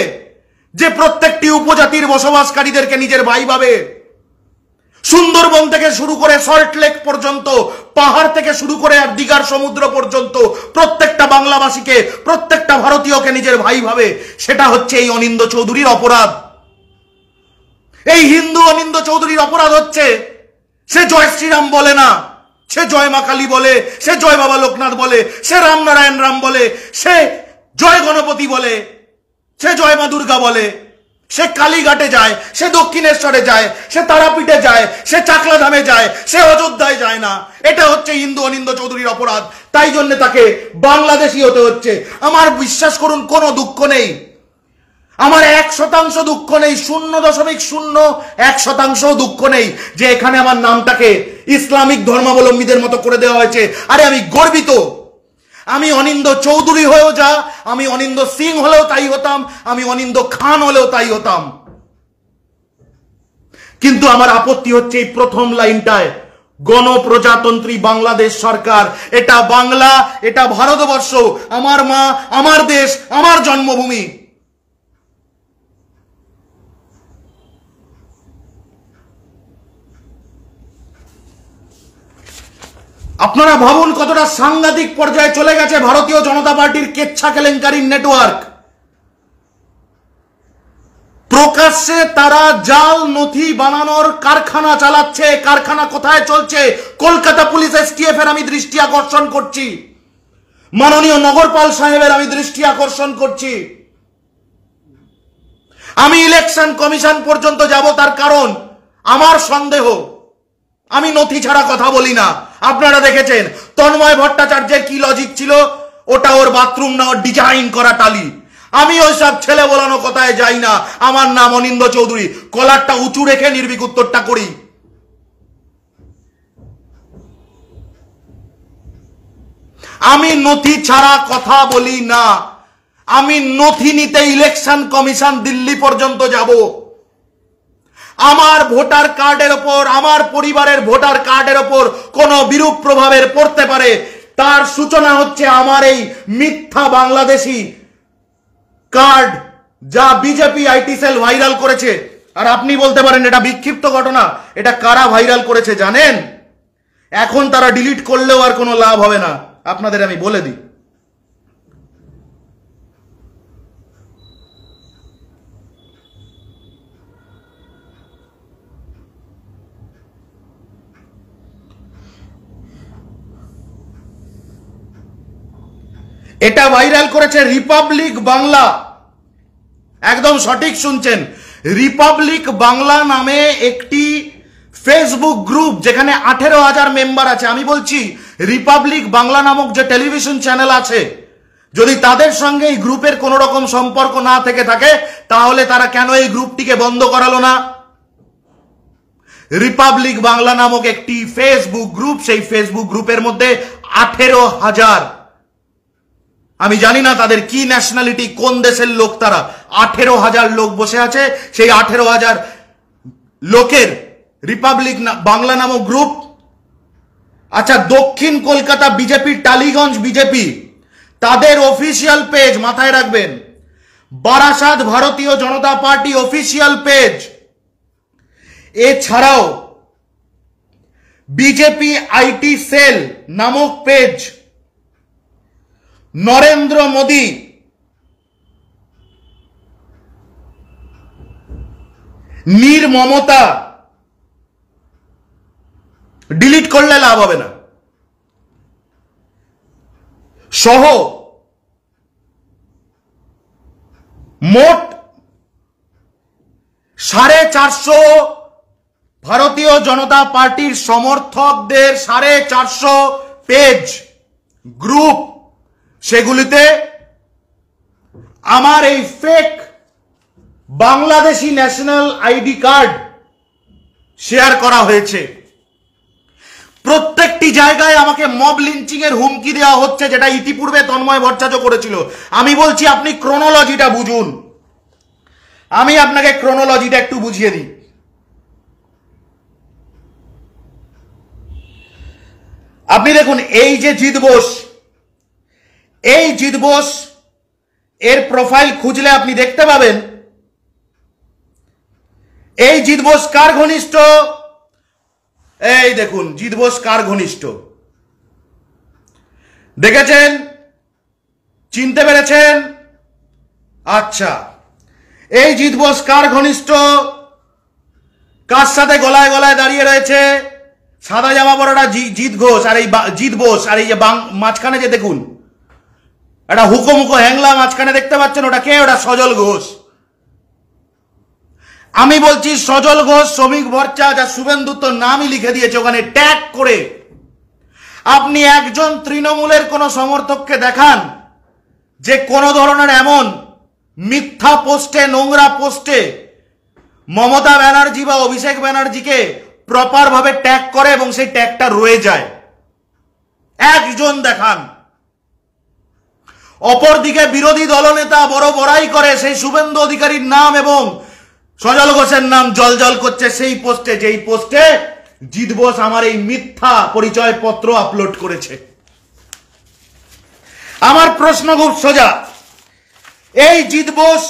যে প্রত্যেকটি উপজাতির বসবাসকারীদেরকে নিজের ভাই ভাবে। সুন্দরবন থেকে শুরু করে সল্ট লেক পর্যন্ত, পাহাড় থেকে শুরু করে আর দীঘার সমুদ্র পর্যন্ত প্রত্যেকটা বাংলাভাষীকে, প্রত্যেকটা ভারতীয়কে নিজের ভাই ভাবে। সেটা হচ্ছে এই অনিন্দ চৌধুরীর অপরাধ। এই হিন্দু অনিন্দ চৌধুরীর অপরাধ হচ্ছে সে জয় শ্রীরাম বলে না, সে জয় মা কালী বলে, সে জয় বাবা লোকনাথ বলে, সে রামনারায়ণ রাম বলে, সে জয় গণপতি বলে, সে জয় মা দুর্গা বলে, সে কালীঘাটে যায়, সে দক্ষিণেশ্বরে যায়, সে তারাপীঠে যায়, সে চাকলা ধামে যায়, সে অযোধ্যায় যায় না। এটা হচ্ছে হিন্দু অনিন্দ চৌধুরীর অপরাধ। তাই জন্য তাকে বাংলাদেশি হতে হচ্ছে। আমার বিশ্বাস করুন, কোনো দুঃখ নেই, আমার 1% দুঃখ নেই, 0.01% দুঃখ নেই যে এখানে আমার নামটাকে ইসলামিক ধর্মাবলম্বীদের মতো করে দেওয়া হয়েছে। আরে আমি গর্বিত। আমি অনিন্দ চৌধুরী হয়েও যা, আমি অনিন্দ সিং হলেও তাই হতাম, আমি অনিন্দ খান হলেও তাই হতাম। কিন্তু আমার আপত্তি হচ্ছে এই প্রথম লাইনটায়, গণপ্রজাতন্ত্রী বাংলাদেশ সরকার। এটা বাংলা, এটা ভারতবর্ষ, আমার মা, আমার দেশ, আমার জন্মভূমি। আপনারা ভাবুন কতটা সাংঘাতিক পর্যায়ে চলে গেছে ভারতীয় জনতা পার্টির কেচ্ছা কেলেঙ্কারির নেটওয়ার্ক। প্রকাশ্যে তারা জাল নথি বানানোর কারখানা চালাচ্ছে। কারখানা কোথায় চলছে? কলকাতা পুলিশ এসটিএফ এর আমি দৃষ্টি আকর্ষণ করছি, মাননীয় নগরপাল সাহেবের আমি দৃষ্টি আকর্ষণ করছি। আমি ইলেকশন কমিশন পর্যন্ত যাব, তার কারণ আমার সন্দেহ। আমি নথি ছাড়া কথা বলি না। আপনারা দেখেছেন তন্ময় ভট্টাচার্যের কি লজিক ছিল, ওটা ওর বাথরুম না, ওর ডিজাইন করা টালি। আমি ওইসব ছেলে বলানো কথায় যাই না। আমার নাম অনিন্দ চৌধুরী, কলারটা উঁচু রেখে নির্ভীক উত্তরটা করি। আমি নথি ছাড়া কথা বলি না। আমি নথি নিতে ইলেকশন কমিশন দিল্লি পর্যন্ত যাব। আমার ভোটার কার্ডের ওপর, আমার পরিবারের ভোটার কার্ডের ওপর কোনো বিরূপ প্রভাবের পড়তে পারে, তার সূচনা হচ্ছে আমার এই মিথ্যা বাংলাদেশি কার্ড, যা বিজেপি আইটি সেল ভাইরাল করেছে। আর আপনি বলতে পারেন এটা বিক্ষিপ্ত ঘটনা, এটা কারা ভাইরাল করেছে জানেন? এখন তারা ডিলিট করলেও আর কোনো লাভ হবে না, আপনাদের আমি বলে দিই। এটা ভাইরাল করেছে রিপাবলিক বাংলা। একদম সঠিক শুনছেন, রিপাবলিক বাংলা নামে একটি ফেসবুক গ্রুপ, যেখানে 18,000 মেম্বার আছে। আমি বলছি রিপাবলিক বাংলা নামক যে টেলিভিশন চ্যানেল আছে, যদি তাদের সঙ্গে এই গ্রুপের কোনো রকম সম্পর্ক না থেকে থাকে, তাহলে তারা কেন এই গ্রুপটিকে বন্ধ করালো না? রিপাবলিক বাংলা নামক একটি ফেসবুক গ্রুপ, সেই ফেসবুক গ্রুপের মধ্যে 18,000, আমি জানি না তাদের কি ন্যাশনালিটি, কোন দেশের লোক, তারা 18,000 লোক বসে আছে। সেই 18,000 লোকের রিপাবলিক বাংলা নামক গ্রুপ। আচ্ছা, দক্ষিণ কলকাতা বিজেপি, টালিগঞ্জ বিজেপি, তাদের অফিসিয়াল পেজ মাথায় রাখবেন, বারাসাত ভারতীয় জনতা পার্টি অফিসিয়াল পেজ, এছাড়াও বিজেপি আইটি সেল নামক পেজ, নরেন্দ্র মোদী, নির্মমতা, ডিলিট করলে লাভ হবে না, সহ মোট 450 ভারতীয় জনতা পার্টির সমর্থকদের 450 পেজ গ্রুপ, সেগুলিতে আমার এই fake Bangladeshi national ID card share করা হয়েছে। প্রত্যেকটি জায়গায় আমাকে মব লিঞ্চিং এর হুমকি দেওয়া হচ্ছে, যেটা ইতিপূর্বে তন্ময় ভট্টাচার্য করেছিল। আমি বলছি আপনি ক্রোনোলজিটা বুঝুন, আমি আপনাকে ক্রোনোলজিটা একটু বুঝিয়ে দিই। আপনি দেখুন, এই যে জিৎ বোস, এই জিৎ বোস এর প্রোফাইল খুঁজলে আপনি দেখতে পাবেন এই জিৎ বোস কার ঘনিষ্ঠ। এই দেখুন জিৎ বোস কার ঘনিষ্ঠ, দেখেছেন, চিনতে পেরেছেন? আচ্ছা, এই জিৎ বোস কার ঘনিষ্ঠ, কার সাথে গলায় গলায় দাঁড়িয়ে রয়েছে? সাদা জামা পরাটা জিৎ ঘোষ, আর এই জিৎ বোস, আর এই যে মাঝখানে যে দেখুন একটা হুকো হ্যাংলা মাঝখানে দেখতে পাচ্ছেন, ওটা কে? ওটা সজল ঘোষ। আমি বলছি সজল ঘোষ, শ্রমিক ভট্টাচার্য, শুভেন্দু তো নামই লিখে দিয়েছে ওখানে ট্যাগ করে। আপনি একজন তৃণমূলের কোন সমর্থককে দেখান যে কোন ধরনের এমন মিথ্যা পোস্টে, নোংরা পোস্টে মমতা ব্যানার্জি বা অভিষেক ব্যানার্জিকে প্রপার ভাবে ট্যাগ করে এবং সেই ট্যাগটা রয়ে যায়, একজন দেখান। অপরদিকে বিরোধী দলনেতা বড় বড়াই করে সেই শুভেন্দু অধিকারীর নাম এবং সজল ঘোষের নাম জলজল করছে সেই পোস্টে, যেই পোস্টে জিৎ বোস আমার এই মিথ্যা পরিচয় পত্র আপলোড করেছে। আমার প্রশ্ন খুব সোজা, এই জিৎ বোস,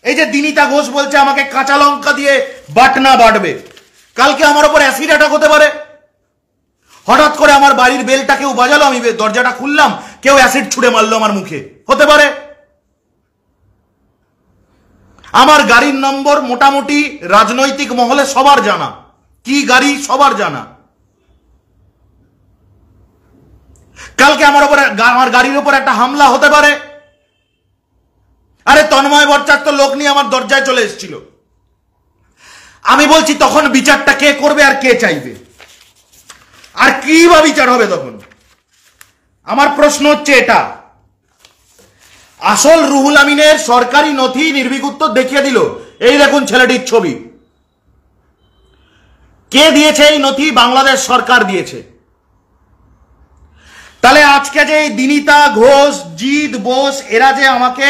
এই যে দিনিতা ঘোষ বলছে আমাকে কাঁচা লঙ্কা দিয়ে বাটনা বাটবে, কালকে আমার উপর অ্যাসিড অ্যাটাক হতে পারে। হঠাৎ করে আমার বাড়ির বেলটা কেউ বাজালো, আমি দরজাটা খুললাম, কেউ অ্যাসিড ছুড়ে মারলো আমার মুখে, হতে পারে। আমার গাড়ির নম্বর মোটামুটি রাজনৈতিক মহলে সবার জানা, কি গাড়ি সবার জানা। কালকে আমার গাড়ির উপর একটা হামলা হতে পারে। আরে তন্ময় ভট্টাচার্য তো লোক নিয়ে আমার দরজায় চলে এসেছিল। আমি বলছি তখন বিচারটা কে করবে আর কে চাইবে, আর কি বা বিচার হবে তখন? আমার প্রশ্ন হচ্ছে এটা। আসল রুহুল আমিনের সরকারি নথি নির্ভীক উত্তর দেখিয়ে দিল। এই দেখুন ছেলেটির ছবি। কে দিয়েছে এই নথি? বাংলাদেশ সরকার দিয়েছে। তাহলে আজকে যে এই দিনিতা ঘোষ, জিৎ বোস, এরা যে আমাকে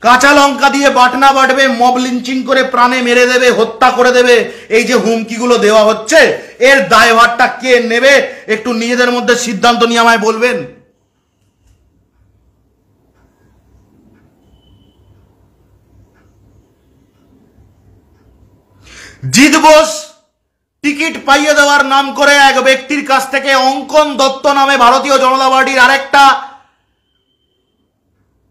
কাঁচা লঙ্কা দিয়ে বাটনা বাটবে, মব লিঞ্চিং করে প্রাণে মেরে দেবে, হত্যা করে দেবে, এই যে হুমকিগুলো দেওয়া হচ্ছে, এর দায়ভারটা কে নেবে? একটু নিজেদের মধ্যে সিদ্ধান্ত নিয়ে আমায় বলবেন। জিৎ বোস টিকিট পাইয়ে দেওয়ার নাম করে এক ব্যক্তির কাছ থেকে অঙ্কন দত্ত নামে ভারতীয় জনতা পার্টির আরেকটা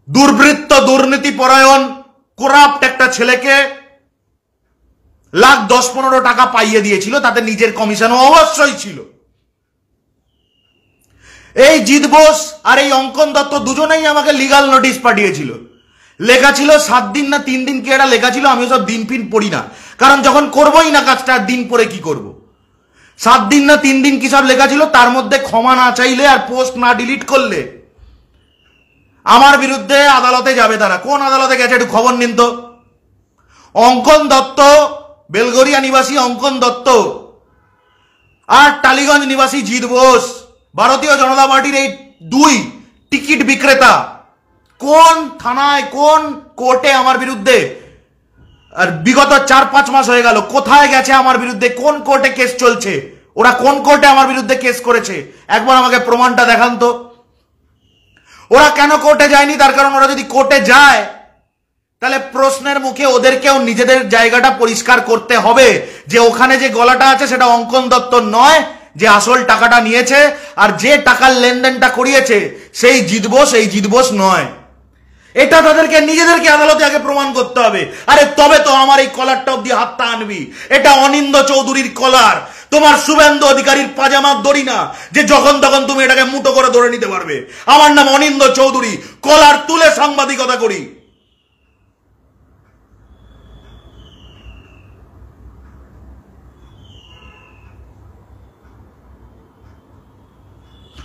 দুর্বৃত্ত, দুর্নীতি পরায়ণ, করাপ্ট একটা ছেলেকে লাখ 10-15 টাকা পাইয়ে দিয়েছিল, তাতে নিজের কমিশনও অবশ্যই ছিল। এই জিৎ বোস আর এই অঙ্কন দত্ত দুজনেই আমাকে লিগাল নোটিশ পাঠিয়েছিল। লেখা ছিল 7 দিন না 3 দিন, কি এটা লেখা ছিল। আমি সব দিন ফিন পড়ি না, কারণ যখন করবোই না কাজটা, দিন পরে কি করব। 7 দিন না 3 দিন কি সব লেখা ছিল, তার মধ্যে ক্ষমা না চাইলে আর পোস্ট না ডিলিট করলে আমার বিরুদ্ধে আদালতে যাবে তারা। কোন আদালতে গেছে একটু খবর নিন তো। অঙ্কন দত্ত, বেলগরিয়া নিবাসী অঙ্কন দত্ত আর টালিগঞ্জ নিবাসী জিৎ বোস, ভারতীয় জনতা পার্টির এই দুই টিকিট বিক্রেতা কোন থানায়, কোন কোর্টে আমার বিরুদ্ধে, আর বিগত 4-5 মাস হয়ে গেল, কোথায় গেছে আমার বিরুদ্ধে, কোন কোর্টে কেস চলছে, ওরা কোন কোর্টে আমার বিরুদ্ধে কেস করেছে, একবার আমাকে প্রমাণটা দেখান তো। ওরা কেন কোর্টে যায়নি? তার কারণ ওরা যদি কোর্টে যায় তাহলে প্রশ্নের মুখে ওদেরকেও নিজেদের জায়গাটা পরিষ্কার করতে হবে যে ওখানে যে গলাটা আছে সেটা অঙ্কন দত্ত নয়, যে আসল টাকাটা নিয়েছে আর যে টাকার লেনদেনটা করিয়েছে সেই জিৎ বোস, এই জিৎ বোস নয়। এটা তাদেরকে নিজেদেরকে আদালতে আগে প্রমাণ করতে হবে। আরে তবে তো আমার এই কলারটা অব্দি হাতটা আনবি। এটা অনিন্দ চৌধুরীর কলার, তোমার শুভেন্দু অধিকারীর পাজামার দড়ি না যে যখন তখন তুমি এটাকে মুঠো করে ধরে নিতে পারবে। আমার নাম অনিন্দ চৌধুরী, কলার তুলে সাংবাদিকতা করি।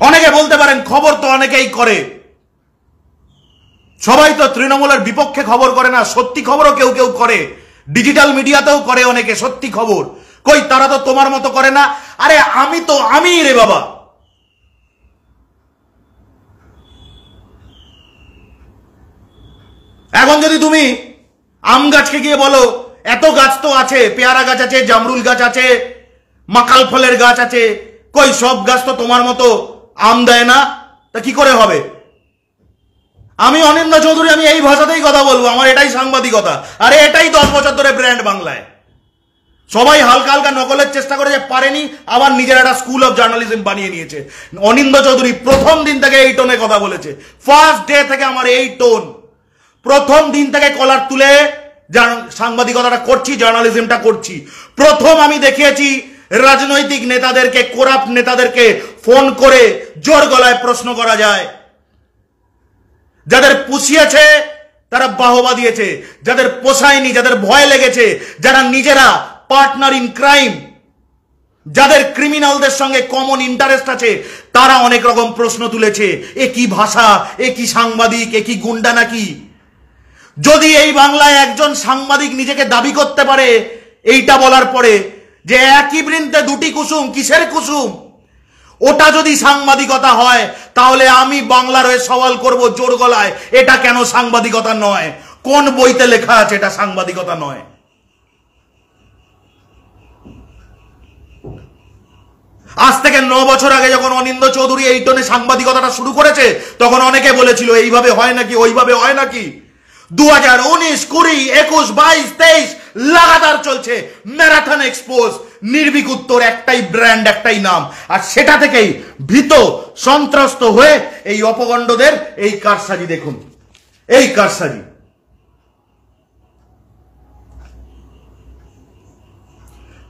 অনেকে বলতে পারেন খবর তো অনেকেই করে, সবাই তো তৃণমূলের বিপক্ষে খবর করে না, সত্যি খবরও কেউ কেউ করে, ডিজিটাল মিডিয়াতেও করে অনেকে সত্যি খবর। কই তারা তো তোমার মতো করে না। আরে আমি রে বাবা। এখন যদি তুমি আম গাছকে গিয়ে বলো এত গাছ তো আছে, পেয়ারা গাছ আছে, জামরুল গাছ আছে, মাকাল ফলের গাছ আছে, কই সব গাছ তো তোমার মতো আম দেয় না, তা কি করে হবে? আমি অনিন্দ্য চৌধুরী, আমি এই ভাষাতেই কথা বলবো, আমার এটাই সাংবাদিকতা। আরে এটাই 10 বছর ধরে ব্র্যান্ড বাংলায়। সবাই হালকা হালকা নকলের চেষ্টা করে, যে পারেনি আবার নিজের একটা স্কুল অফ জার্নালিজম বানিয়ে নিয়েছে। অনিন্দ্য চৌধুরী প্রথম দিন থেকে এই টোনে কথা বলেছে, ফার্স্ট ডে থেকে আমার এই টোন, প্রথম দিন থেকে কলার তুলে সাংবাদিকতাটা করছি, জার্নালিজমটা করছি। প্রথম আমি দেখিয়েছি রাজনৈতিক নেতাদেরকে, করাপ্ট নেতাদেরকে ফোন করে জোর গলায় প্রশ্ন করা যায়। যাদের পুষিয়েছে তারা বাহবা দিয়েছে, যাদের পোষায়নি, যাদের ভয় লেগেছে, যারা নিজেরা পার্টনার ইন ক্রাইম, যাদের ক্রিমিনালদের সঙ্গে কমন ইন্টারেস্ট আছে, তারা অনেক রকম প্রশ্ন তুলেছে। এ কি ভাষা, এ কি সাংবাদিক, এ কি গুন্ডা নাকি? যদি এই বাংলায় একজন সাংবাদিক নিজেকে দাবি করতে পারে এইটা বলার পরে যে একই বৃন্তে দুটি কুসুম, কিসের কুসুম, ওটা যদি সাংবাদিকতা হয়, তাহলে আমি বাংলার হয়ে সওয়াল করব জোর গলায়, এটা কেন সাংবাদিকতা নয়? কোন বইতে লেখা আছে এটা সাংবাদিকতা নয়? আজ থেকে 9 বছর আগে যখন অনিন্দ্য চৌধুরী এই টোনে সাংবাদিকতাটা শুরু করেছে, তখন অনেকে বলেছিল এইভাবে হয় নাকি, ওইভাবে হয় নাকি। 2019, 20, 21, 22, 23 লাগাতার চলছে ম্যারাথন এক্সপোজ। নির্ভীক উত্তর, একটাই ব্র্যান্ড, একটাই নাম, আর সেটা থেকেই ভীত সন্ত্রস্ত হয়ে এই অপগণ্ডদের এই কারসাজি দেখুন, এই কারসাজি।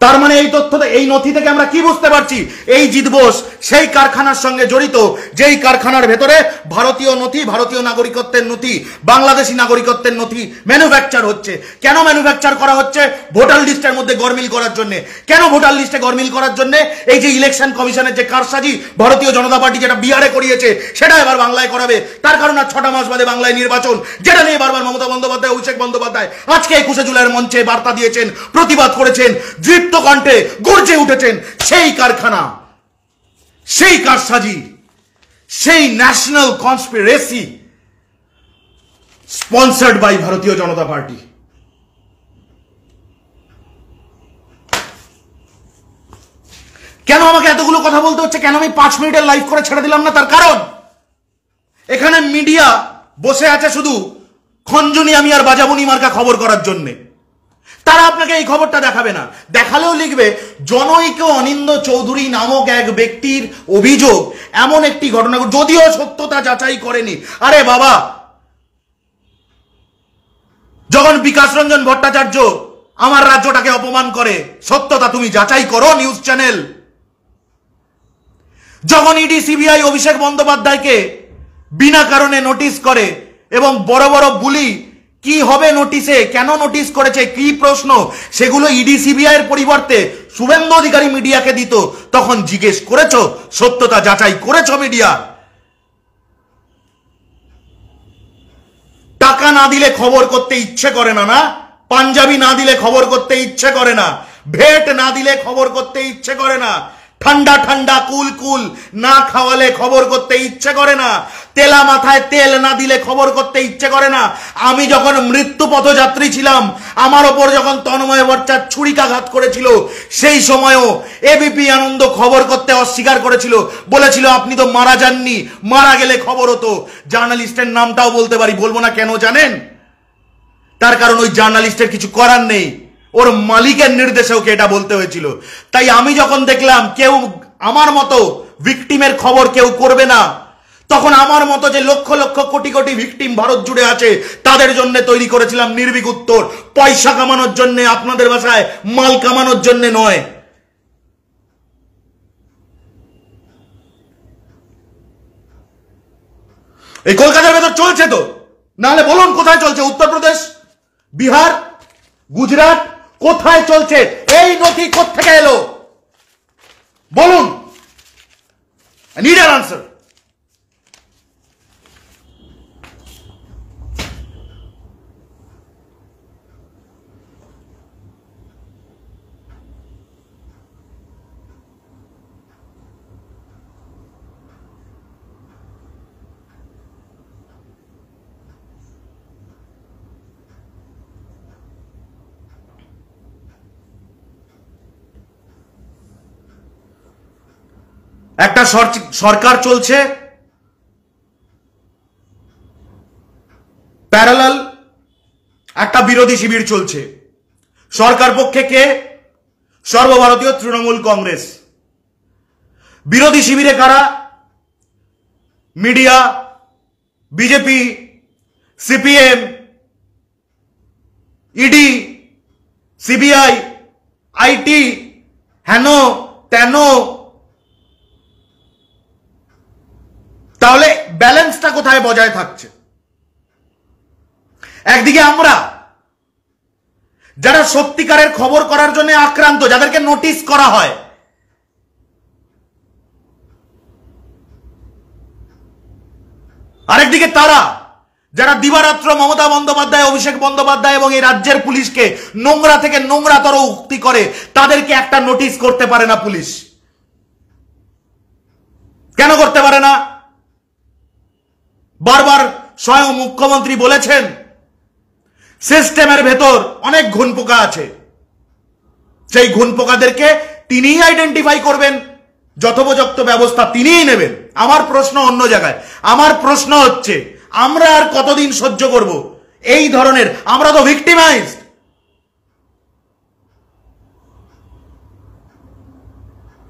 তার মানে এই তথ্য, এই নথি থেকে আমরা কি বুঝতে পারছি? এই জিৎ বোস সেই কারখানার সঙ্গে জড়িত, যেই কারখানার ভেতরে ভারতীয় নথি, ভারতীয় নাগরিকত্বের নথি, বাংলাদেশি নাগরিকত্বের নথি ম্যানুফ্যাকচার হচ্ছে। কেন ম্যানুফ্যাকচার করা হচ্ছে? ভোটার লিস্টের মধ্যে গরমিল করার জন্য। কেন ভোটার লিস্টে গরমিল করার জন্য? এই যে ইলেকশন কমিশনের যে কারসাজি ভারতীয় জনতা পার্টি যেটা বিহারে করিয়েছে, সেটা এবার বাংলায় করাবে। তার কারণ আর 6টা মাস বাদে বাংলায় নির্বাচন, যেটা নিয়ে বারবার মমতা বন্দ্যোপাধ্যায়, অভিষেক বন্দ্যোপাধ্যায় আজকে 21শে জুলাইয়ের মঞ্চে বার্তা দিয়েছেন, প্রতিবাদ করেছেন, দৃপ্ত কণ্ঠে গর্জে উঠেছেন। সেই কারখানা, সেই কারসাজি, সেই ন্যাশনাল কনস্পিরেসি স্পন্সার্ড বাই ভারতীয় জনতা পার্টি। কেন আমাকে এতগুলো কথা বলতে হচ্ছে? কেন আমি 5 মিনিটের লাইভ করে ছেড়ে দিলাম না? তার কারণ এখানে মিডিয়া বসে আছে শুধু খঞ্জনি আমি আর বাজাবুনি মার্কা খবর করার জন্যে। তারা আপনাকে এই খবরটা দেখাবে না, দেখালেও লিখবে জনৈক অনিন্দ্য চৌধুরী নামক এক ব্যক্তির অভিযোগ এমন একটি ঘটনা, যদিও সত্যতা যাচাই করেনি। আরে বাবা, যখন বিকাশ রঞ্জন ভট্টাচার্য আমার রাজ্যটাকে অপমান করে, সত্যতা তুমি যাচাই করো নিউজ চ্যানেল। যখন ইডি সিবিআই অভিষেক বন্দ্যোপাধ্যায়কে বিনা কারণে নোটিশ করে এবং বড় বড় বুলি কি হবে নোটিশে, কেন নোটিশ করেছে, কি প্রশ্ন, সেগুলো ইডি সিবিআই এর পরিবর্তে শুভেন্দু অধিকারী মিডিয়াকে দিত, তখন জিজ্ঞেস করেছো? সত্যতা যাচাই করেছো মিডিয়া? টাকা না দিলে খবর করতে ইচ্ছে করে না, না? পাঞ্জাবি না দিলে খবর করতে ইচ্ছে করে না, ভেট না দিলে খবর করতে ইচ্ছে করে না, ঠান্ডা ঠান্ডা কুল কুল না খাওয়ালে খবর করতে ইচ্ছে করে না, তেলা মাথায় তেল না দিলে খবর করতে ইচ্ছে করে না। আমি যখন মৃত্যু পথযাত্রী ছিলাম, আমার ওপর যখন তন্ময় ভট্টাচার্য ছুরিকাঘাত করেছিল, সেই সময়ও এবিপি আনন্দ খবর করতে অস্বীকার করেছিল, বলেছিল আপনি তো মারা যাননি, মারা গেলে খবর হতো। জার্নালিস্টের নামটাও বলতে পারি, বলবো না কেন জানেন? তার কারণ ওই জার্নালিস্টের কিছু করার নেই, ওর মালিকের নির্দেশে ওকে এটা বলতে হয়েছিল। তাই আমি যখন দেখলাম কেউ আমার মতো ভিকটিমের খবর কেউ করবে না, তখন আমার মতো যে লক্ষ লক্ষ কোটি কোটি ভিকটিম ভারত জুড়ে আছে, তাদের জন্য তৈরি করেছিলাম নির্ভীক উত্তর। পয়সা কামানোর জন্য, আপনাদের ভাষায় মাল কামানোর জন্য নয়। এই কলকাতার ভেতর চলছে তো, নাহলে বলুন কোথায় চলছে? উত্তরপ্রদেশ, বিহার, গুজরাট, কোথায় চলছে? এই নথি কোত্থেকে এলো বলুন? I need an answer. একটা সরকার চলছে, প্যারালাল একটা বিরোধী শিবির চলছে। সরকার পক্ষে কে? সর্বভারতীয় তৃণমূল কংগ্রেস। বিরোধী শিবিরে কারা? Media, BJP, CPM, ED, CBI, IT, হেন তেন। তাহলে ব্যালেন্সটা কোথায় বজায় থাকছে? একদিকে আমরা যারা সত্যিকারের খবর করার জন্য আক্রান্ত, যাদেরকে নোটিশ করা হয়, আরেকদিকে তারা যারা দিবারাত্র মমতা বন্দ্যোপাধ্যায়, অভিষেক বন্দ্যোপাধ্যায় এবং এই রাজ্যের পুলিশকে নোংরা থেকে নোংরাতর উক্তি করে, তাদেরকে একটা নোটিশ করতে পারে না পুলিশ। কেন করতে পারে না? বারবার স্বয়ং মুখ্যমন্ত্রী বলেছেন সিস্টেমের ভেতর অনেক ঘুনপোকা আছে, সেই ঘুনপোকাদেরকে তিনিই আইডেন্টিফাই করবেন, যথোপযুক্ত ব্যবস্থা তিনিই নেবেন। আমার প্রশ্ন অন্য জায়গায়। আমার প্রশ্ন হচ্ছে, আমরা আর কতদিন সহ্য করব এই ধরনের? আমরা তো ভিক্টিমাইজড।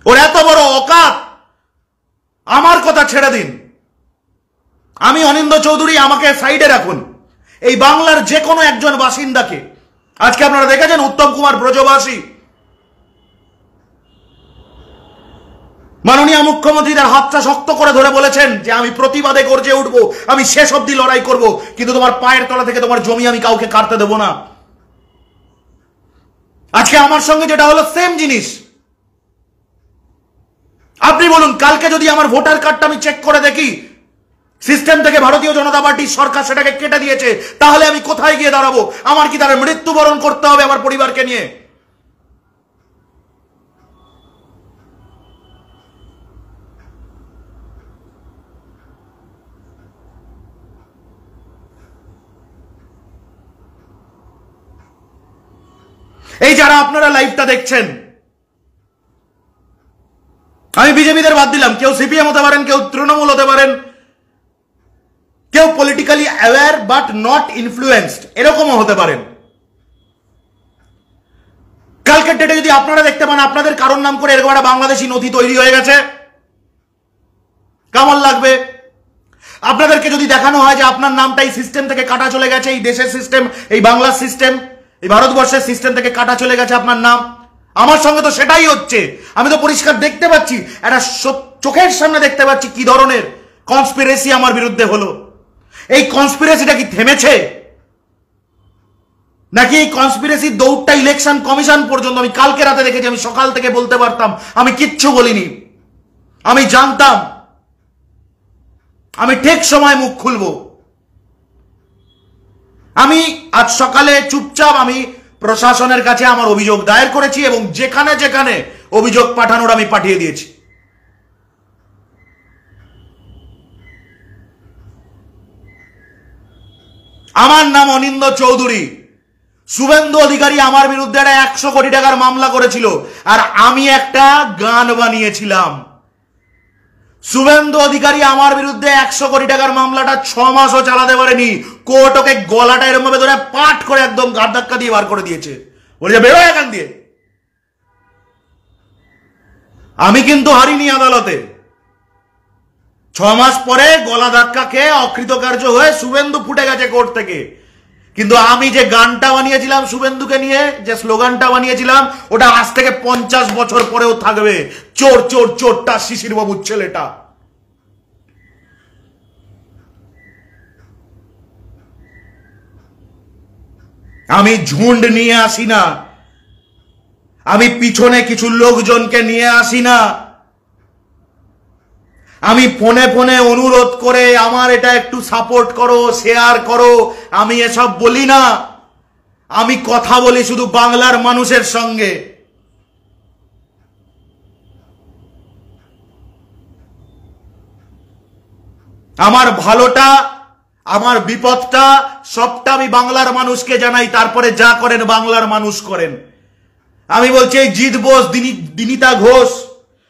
ওর এত বড় অকাত। আমার কথা ছেড়ে দিন, আমি অনিন্দ চৌধুরী, আমাকে সাইডে রাখুন। এই বাংলার যে কোনো একজন বাসিন্দাকে আজকে আপনারা দেখেছেন, উত্তম কুমার ব্রজবাসী মাননীয় মুখ্যমন্ত্রী তার হাতটা শক্ত করে ধরে বলেছেন যে আমি প্রতিবাদে গর্জে উঠবো, আমি শেষ অবধি লড়াই করব, কিন্তু তোমার পায়ের তলা থেকে তোমার জমি আমি কাউকে কাটতে দেব না। আজকে আমার সঙ্গে যেটা হলো সেম জিনিস। আপনি বলুন, কালকে যদি আমার ভোটার কার্ডটা আমি চেক করে দেখি সিস্টেম থেকে ভারতীয় জনতা পার্টির সরকার সেটাকে কেটে দিয়েছে, তাহলে আমি কোথায় গিয়ে দাঁড়াবো? আমার কি তারা মৃত্যুবরণ করতে হবে আমার পরিবারকে নিয়ে? এই যারা আপনারা লাইভটা দেখছেন, আমি বিজেপিদের বাদ দিলাম, কেউ সিপিএম হতে পারেন, কেউ তৃণমূল হতে পারেন, কেউ politically aware but not influenced, এরকমও হতে পারেন। কালকের ডেটে যদি আপনারা দেখতে পান আপনাদের কারোর নাম করে এরকম একটা বাংলাদেশি নথি তৈরি হয়ে গেছে, কেমন লাগবে? আপনাদেরকে যদি দেখানো হয় যে আপনার নামটাই সিস্টেম থেকে কাটা চলে গেছে, এই দেশের সিস্টেম, এই বাংলার সিস্টেম, এই ভারতবর্ষের সিস্টেম থেকে কাটা চলে গেছে আপনার নাম, আমার সঙ্গে তো সেটাই হচ্ছে। আমি তো পরিষ্কার দেখতে পাচ্ছি, একটা চোখের সামনে দেখতে পাচ্ছি কি ধরনের কনস্পিরেসি আমার বিরুদ্ধে হলো। এই কনস্পিরেসিটা কি থেমেছে? নাকি এই কনস্পিরেসির দৌড়টা ইলেকশন কমিশন পর্যন্ত? আমি কালকে রাতে দেখেছি, আমি সকাল থেকে বলতে পারতাম, আমি কিচ্ছু বলিনি। আমি জানতাম আমি ঠিক সময় মুখ খুলব। আমি আজ সকালে চুপচাপ আমি প্রশাসনের কাছে আমার অভিযোগ দায়ের করেছি এবং যেখানে যেখানে অভিযোগ পাঠানোর আমি পাঠিয়ে দিয়েছি। আমার নাম অনিন্দ চৌধুরী। শুভেন্দু অধিকারী আমার বিরুদ্ধে 100 কোটি টাকার মামলা করেছিল, আর আমি একটা গান বানিয়েছিলাম। শুভেন্দু অধিকারী আমার বিরুদ্ধে 100 কোটি টাকার মামলাটা 6 মাসও চালাতে পারেনি। কোর্ট ওকে গলাটা এরম ভাবে ধরে পাট করে একদম ঘাট ধাক্কা দিয়ে বার করে দিয়েছে, বলে বেরো এখান দিয়ে। আমি কিন্তু হারিনি আদালতে। 6 মাস পরে গলা ধাক্কা খেয়ে অকৃতকার্য হয়ে শুভেন্দু ফুটে গেছে কোর্ট থেকে। কিন্তু আমি যে গানটা বানিয়েছিলাম শুভেন্দুকে নিয়ে, যে স্লোগানটা বানিয়েছিলাম, ওটা আজ থেকে 50 বছর পরেও থাকবে। চোর চোর চোরটা শিশির বাবুর ছেলেটা। আমি ঝুন্ড নিয়ে আসি না, আমি পিছনে কিছু লোকজনকে নিয়ে আসি না, আমি ফোনে ফোনে অনুরোধ করে আমার এটা একটু সাপোর্ট করো, শেয়ার করো, আমি এসব বলি না। আমি কথা বলি শুধু বাংলার মানুষের সঙ্গে। আমার ভালোটা, আমার বিপদটা সবটা আমি বাংলার মানুষকে জানাই, তারপরে যা করেন বাংলার মানুষ করেন। আমি বলছি এই জিৎ বোস, দিনিতা ঘোষ,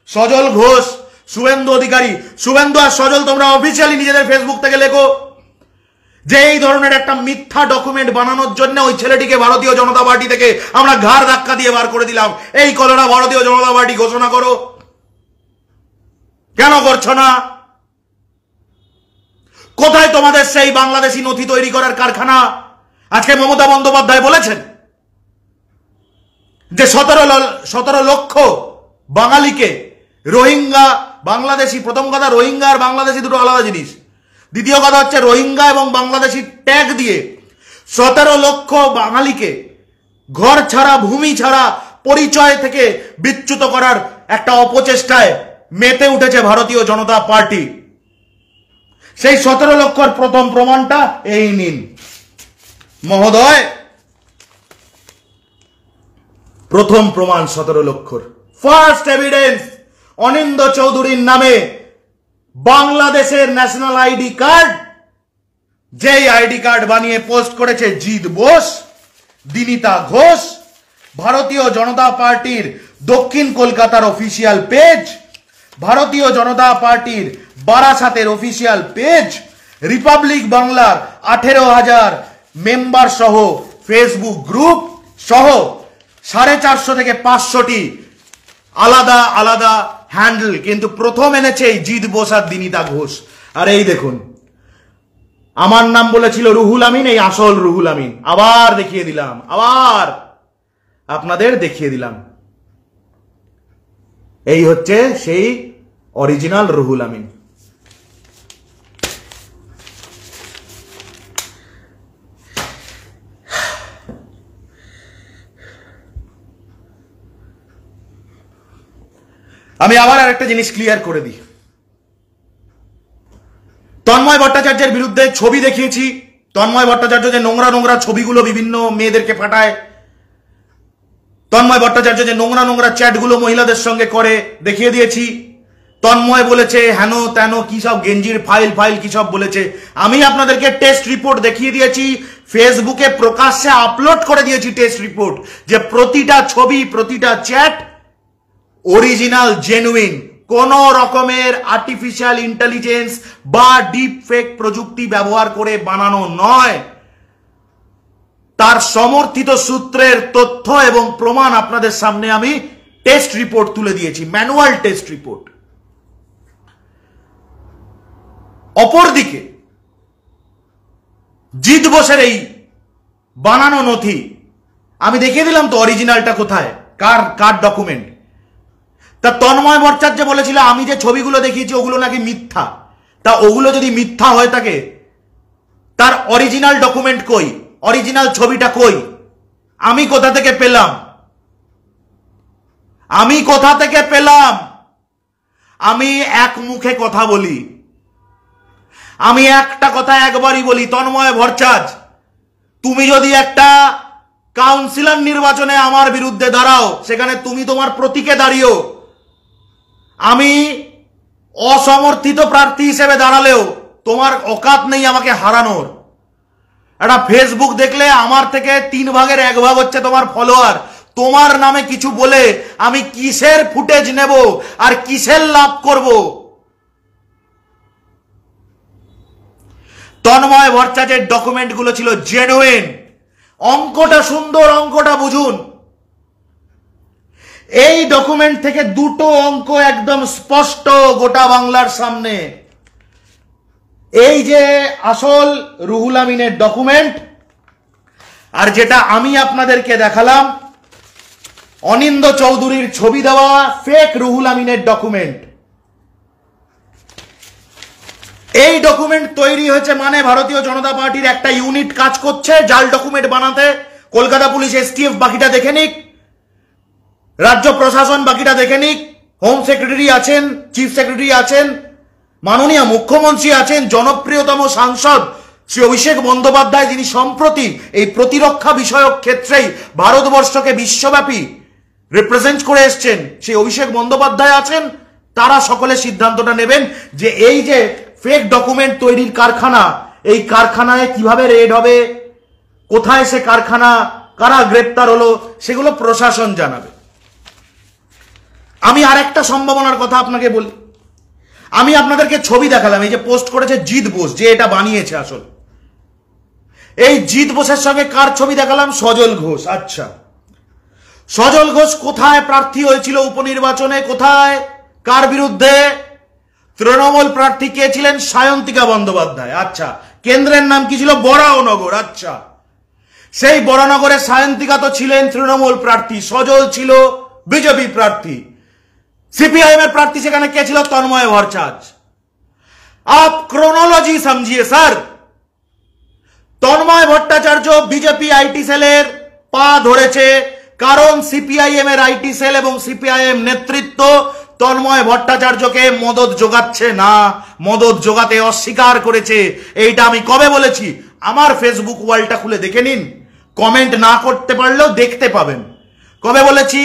সজল ঘোষ, শুভেন্দু অধিকারী, শুভেন্দু আর সজল তোমরা অফিসিয়ালি নিজেদের ফেসবুক থেকে লেখো যে এই ধরনের একটা মিথ্যা ডকুমেন্ট বানানোর জন্য ওই ছেলেটিকে ভারতীয় জনতা পার্টি থেকে আমরা ঘাড় ধাক্কা দিয়ে বার করে দিলাম, এই কলরা ভারতীয় জনতা পার্টি ঘোষণা করো। কেন করছো না? কোথায় তোমাদের সেই বাংলাদেশি নথি তৈরি করার কারখানা? আজকে মমতা বন্দ্যোপাধ্যায় বলেছেন যে 17 লক্ষ বাঙালিকে রোহিঙ্গা বাংলাদেশি, প্রথম কথা রোহিঙ্গা আর বাংলাদেশি দুটো আলাদা জিনিস, দ্বিতীয় কথা হচ্ছে রোহিঙ্গা এবং বাংলাদেশি ট্যাগ দিয়ে 17 লক্ষ বাঙালিকে ঘর ছাড়া, ভূমি ছাড়া, পরিচয় থেকে বিচ্যুত করার একটা অপচেষ্টায় মেতে উঠেছে ভারতীয় জনতা পার্টি। সেই 17 লক্ষর প্রথম প্রমাণটা এই নিন মহোদয়, প্রথম প্রমাণ 17 লক্ষর ফার্স্ট এভিডেন্স অনিন্দ চৌধুরীর নামে বাংলাদেশের ন্যাশনাল আইডি কার্ড, যেই আইডি কার্ড বানিয়ে পোস্ট করেছে জিৎ বোস, দিনিতা ঘোষ, ভারতীয় জনতা পার্টির দক্ষিণ কলকাতার অফিসিয়াল পেজ, ভারতীয় জনতা পার্টির বারাসাতের অফিসিয়াল পেজ, রিপাবলিক বাংলার 18,000 মেম্বার সহ ফেসবুক গ্রুপ সহ 450 থেকে 500টি আলাদা আলাদা হ্যান্ডেল, কিন্তু প্রথম এনেছে এই জিৎ বোস আর দিনিতা ঘোষ। আর এই দেখুন, আমার নাম বলেছিল রুহুল আমিন, এই আসল রুহুল আমিন। আবার দেখিয়ে দিলাম, আবার আপনাদের দেখিয়ে দিলাম, এই হচ্ছে সেই অরিজিনাল রুহুল আমিন। আমি আবার আরেকটা জিনিস ক্লিয়ার করে দিই, তন্ময় ভট্টাচার্যের বিরুদ্ধে ছবি দেখিয়েছি। তন্ময় ভট্টাচার্য যে নোংরা নোংরা ছবিগুলো বিভিন্ন মেয়েদেরকে পাঠায়, তন্ময় ভট্টাচার্য যে নোংরা নোংরা চ্যাটগুলো মহিলাদের সঙ্গে করে দেখিয়ে দিয়েছি। তন্ময় বলেছে হেন তেন কি সব গেঞ্জির ফাইল কি সব বলেছে। আমি আপনাদেরকে টেস্ট রিপোর্ট দেখিয়ে দিয়েছি, ফেসবুকে প্রকাশ্যে আপলোড করে দিয়েছি টেস্ট রিপোর্ট, যে প্রতিটা ছবি, প্রতিটা চ্যাট অরিজিনাল, জেনুইন, কোন রকমের আর্টিফিশিয়াল ইন্টেলিজেন্স বা ডিপ ফেক প্রযুক্তি ব্যবহার করে বানানো নয়। তার সমর্থিত সূত্রের তথ্য এবং প্রমাণ আপনাদের সামনে আমি টেস্ট রিপোর্ট তুলে দিয়েছি, ম্যানুয়াল টেস্ট রিপোর্ট। অপরদিকে জিৎ বোসের এই বানানো নথি আমি দেখিয়ে দিলাম তো অরিজিনালটা কোথায়, কার ডকুমেন্ট। তা তন্ময় ভট্টাচার্য বলেছিল আমি যে ছবিগুলো দেখিয়েছি ওগুলো নাকি মিথ্যা। তা ওগুলো যদি মিথ্যা হয়ে থাকে তার অরিজিনাল ডকুমেন্ট কই, অরিজিনাল ছবিটা কই? আমি কোথা থেকে পেলাম? আমি এক মুখে কথা বলি, আমি একটা কথা একবারই বলি, তন্ময় ভট্টাচার্য তুমি যদি একটা কাউন্সিলর নির্বাচনে আমার বিরুদ্ধে দাঁড়াও, সেখানে তুমি তোমার প্রতীকে দাঁড়িয়েও, আমি অসমর্থিত প্রার্থী হিসেবে দাঁড়ালেও তোমার অকাত নেই আমাকে হারানোর। একটা ফেসবুক দেখলে আমার থেকে 3 ভাগের 1 ভাগ হচ্ছে তোমার ফলোয়ার, তোমার নামে কিছু বলে আমি কিসের ফুটেজ নেব আর কিসের লাভ করব? তন্ময় ভট্টাচার্যের ডকুমেন্টগুলো ছিল জেনুইন, অঙ্কটা সুন্দর, অঙ্কটা বুঝুন। এই ডকুমেন্ট থেকে দুটো অঙ্ক একদম স্পষ্ট গোটা বাংলার সামনে। এই যে আসল রুহুল আমিনের ডকুমেন্ট, আর যেটা আমি আপনাদেরকে দেখালাম অনিন্দ চৌধুরীর ছবি দেওয়া ফেক রুহুল আমিনের ডকুমেন্ট। এই ডকুমেন্ট তৈরি হয়েছে মানে ভারতীয় জনতা পার্টির একটা ইউনিট কাজ করছে জাল ডকুমেন্ট বানাতে। কলকাতা পুলিশ, এসটিএফ বাকিটা দেখে নিক, রাজ্য প্রশাসন বাকিটা দেখে নিক, হোম সেক্রেটারি আছেন, চিফ সেক্রেটারি আছেন, মাননীয় মুখ্যমন্ত্রী আছেন, জনপ্রিয়তম সাংসদ শ্রী অভিষেক বন্দ্যোপাধ্যায়, যিনি সম্প্রতি এই প্রতিরক্ষা বিষয়ক ক্ষেত্রেই ভারতবর্ষকে বিশ্বব্যাপী রিপ্রেজেন্ট করে এসছেন, সেই অভিষেক বন্দ্যোপাধ্যায় আছেন। তারা সকলে সিদ্ধান্তটা নেবেন যে এই যে ফেক ডকুমেন্ট তৈরির কারখানা, এই কারখানায় কিভাবে রেড হবে, কোথায় সে কারখানা, কারা গ্রেপ্তার হলো, সেগুলো প্রশাসন জানাবে। আমি আর একটা সম্ভাবনার কথা আপনাকে বলি। আমি আপনাদেরকে ছবি দেখালাম, এই যে পোস্ট করেছে জিৎ বোস, যে এটা বানিয়েছে আসল, এই জিৎ বোসের সঙ্গে কার ছবি দেখালাম? সজল ঘোষ। আচ্ছা, সজল ঘোষ কোথায় প্রার্থী হয়েছিল উপনির্বাচনে? কোথায়, কার বিরুদ্ধে? তৃণমূল প্রার্থী কে ছিলেন? সায়ন্তিকা বন্দ্যোপাধ্যায়। আচ্ছা, কেন্দ্রের নাম কি ছিল? বরাহনগর। আচ্ছা, সেই বরানগরে সায়ন্তিকা তো ছিলেন তৃণমূল প্রার্থী, সজল ছিল বিজেপি প্রার্থী, सीपीआईएम এর প্রার্থী সেখানে কে ছিল? তন্ময় ভট্টাচার্য। আপ ক্রোনোলজি সমঝিয়ে sir. Tanmoy Bhattacharya BJP IT সেলের পা ধরেছে, কারণ সিপিআইএম এর আইটি সেল এবং সিপিআইএম নেতৃত্ব তন্ময় ভট্টাচার্যকে মদত যোগাচ্ছে না, মদত যোগাতে অস্বীকার করেছে। এইটা আমি কবে বলেছি? আমার ফেসবুক ওয়ালটা খুলে দেখে নিন, কমেন্ট না করতে পারলেও দেখতে পাবেন। কবে বলেছি?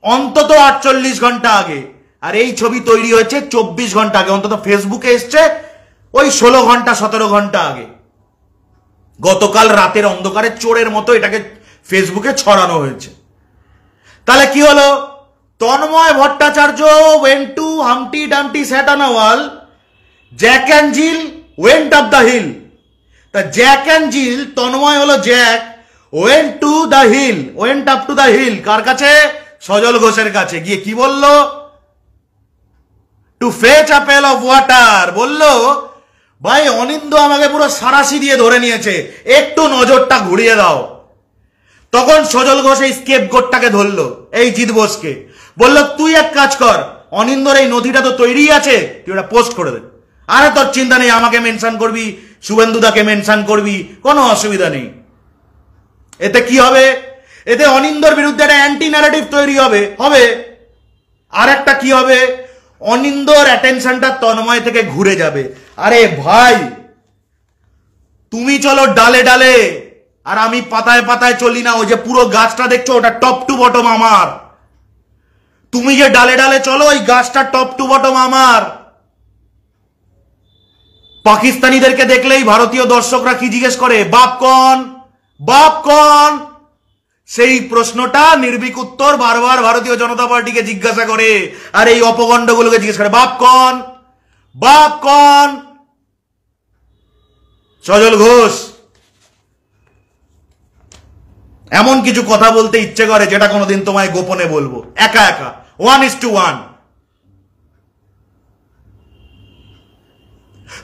অন্তত 48 ঘন্টা আগে। আর এই ছবি তৈরি হয়েছে 24 ঘন্টা আগে, অন্তত ফেসবুকে এসছে ওই 16 ঘন্টা 17 ঘন্টা আগে। গতকাল রাতের অন্ধকারে চোরের মতো এটাকে ফেসবুকে ছড়ানো হয়েছে। তাহলে কি হলো? Tanmay Bhattacharya went to Humpty Dumpty sat on a wall, Jack and Jill went up the hill। তা জ্যাক অ্যান্ড জিল, তন্ময় হলো Jack, went to the hill, went up to the hill কার কাছে? সজল ঘোষের কাছে। গিয়ে কি বলল? টু ফেচ আ পেল অফ ওয়াটার। বলল ভাই অনিন্দ আমাকে পুরো সারাশি দিয়ে ধরে নিয়েছে, একটু নজরটা ঘুরিয়ে দাও। তখন সজল ঘোষ এই স্কেপগোটটাকে ধরলো, এই জিৎ বোসকে, বলল তুই এক কাজ কর, অনিন্দর এই নথিটা তো তৈরি আছে, তুই ওটা পোস্ট করে দে। আরে তোর চিন্তা নেই, আমাকে মেনশন করবি, শুভেন্দুদাকে মেনশন করবি, কোনো অসুবিধা নেই। এতে কি হবে? এতে অনিন্দর বিরুদ্ধে একটা অ্যান্টি ন্যারেটিভ তৈরি হবে। আর একটা কি হবে? অনিন্দর অ্যাটেনশনটা তন্ময় থেকে ঘুরে যাবে। আরে ভাই, তুমি চলো ডালে ডালে, আর আমি পাতায় পাতায় চলি না। ওই যে পুরো গাছটা দেখছো, ওটা টপ টু বটম আমার। তুমি যে ডালে ডালে চলো, ওই গাছটা টপ টু বটম আমার। পাকিস্তানিদেরকে দেখলেই ভারতীয় দর্শকরা কি জিজ্ঞেস করে? বাপ কন, বাপ কন? সেই প্রশ্নটা নির্ভীক উত্তর বারবার ভারতীয় জনতা পার্টিকে জিজ্ঞাসা করে, আর এই অপগণ্ডগুলোকে জিজ্ঞেস করে বাপ কন, বাপ কন? সজল ঘোষ, এমন কিছু কথা বলতে ইচ্ছে করে যেটা কোনোদিন তোমায় গোপনে বলবো, একা একা, 1:1।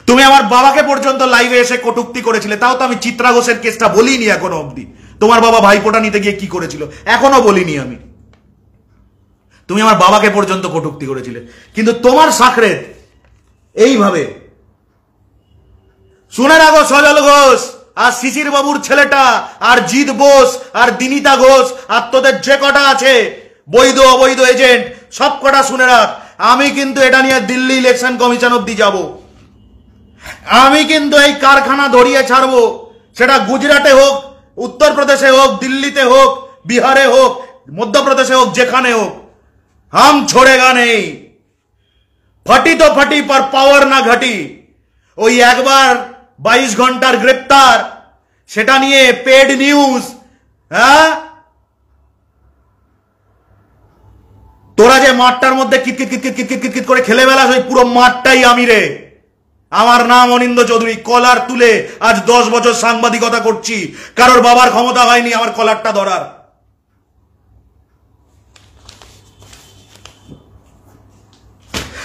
তুমি আমার বাবাকে পর্যন্ত লাইভে এসে কটূক্তি করেছিলে, তাও তো আমি চিত্রা ঘোষের কেসটা বলিনি এখনো অব্দি। তোমার বাবা ভাইফোঁটা নিতে গিয়ে কি করেছিল এখনো বলিনি আমি। তুমি আমার বাবাকে পর্যন্ত কটূক্তি করেছিলে, কিন্তু তোমার সাকরেত এইভাবে। শুনে রাখো সজল ঘোষ আর শিশির বাবুর ছেলেটা আর জিৎ বোস আর দিনিতা ঘোষ আর তোদের যে কটা আছে বৈধ অবৈধ এজেন্ট, সব কটা শুনে রাখ, আমি কিন্তু এটা নিয়ে দিল্লি ইলেকশন কমিশন অব্দি যাব। আমি কিন্তু এই কারখানা ধরিয়ে ছাড়বো, সেটা গুজরাটে হোক, উত্তরপ্রদেশে হোক, দিল্লিতে হোক, বিহারে হোক, মধ্যপ্রদেশে হোক, যেখানে হোক, হাম ছোড়েগা নেই। ফাটি তো ফাটি, পর পাওয়ার না ঘাটি। ওই একবার 22 ঘন্টার গ্রেপ্তার, সেটা নিয়ে পেড নিউজ, হ্যাঁ? তোরা যে মাঠটার মধ্যে কিতকিত কিতকিত কিতকিত কিতকিত করে খেলে বেলাস, ওই পুরো মাঠটাই আমি রে। আমার নাম অনিন্দ চৌধুরী, কলার তুলে আজ 10 বছর সাংবাদিকতা করছি, কারোর বাবার ক্ষমতা হয়নি আমার কলারটা ধরার।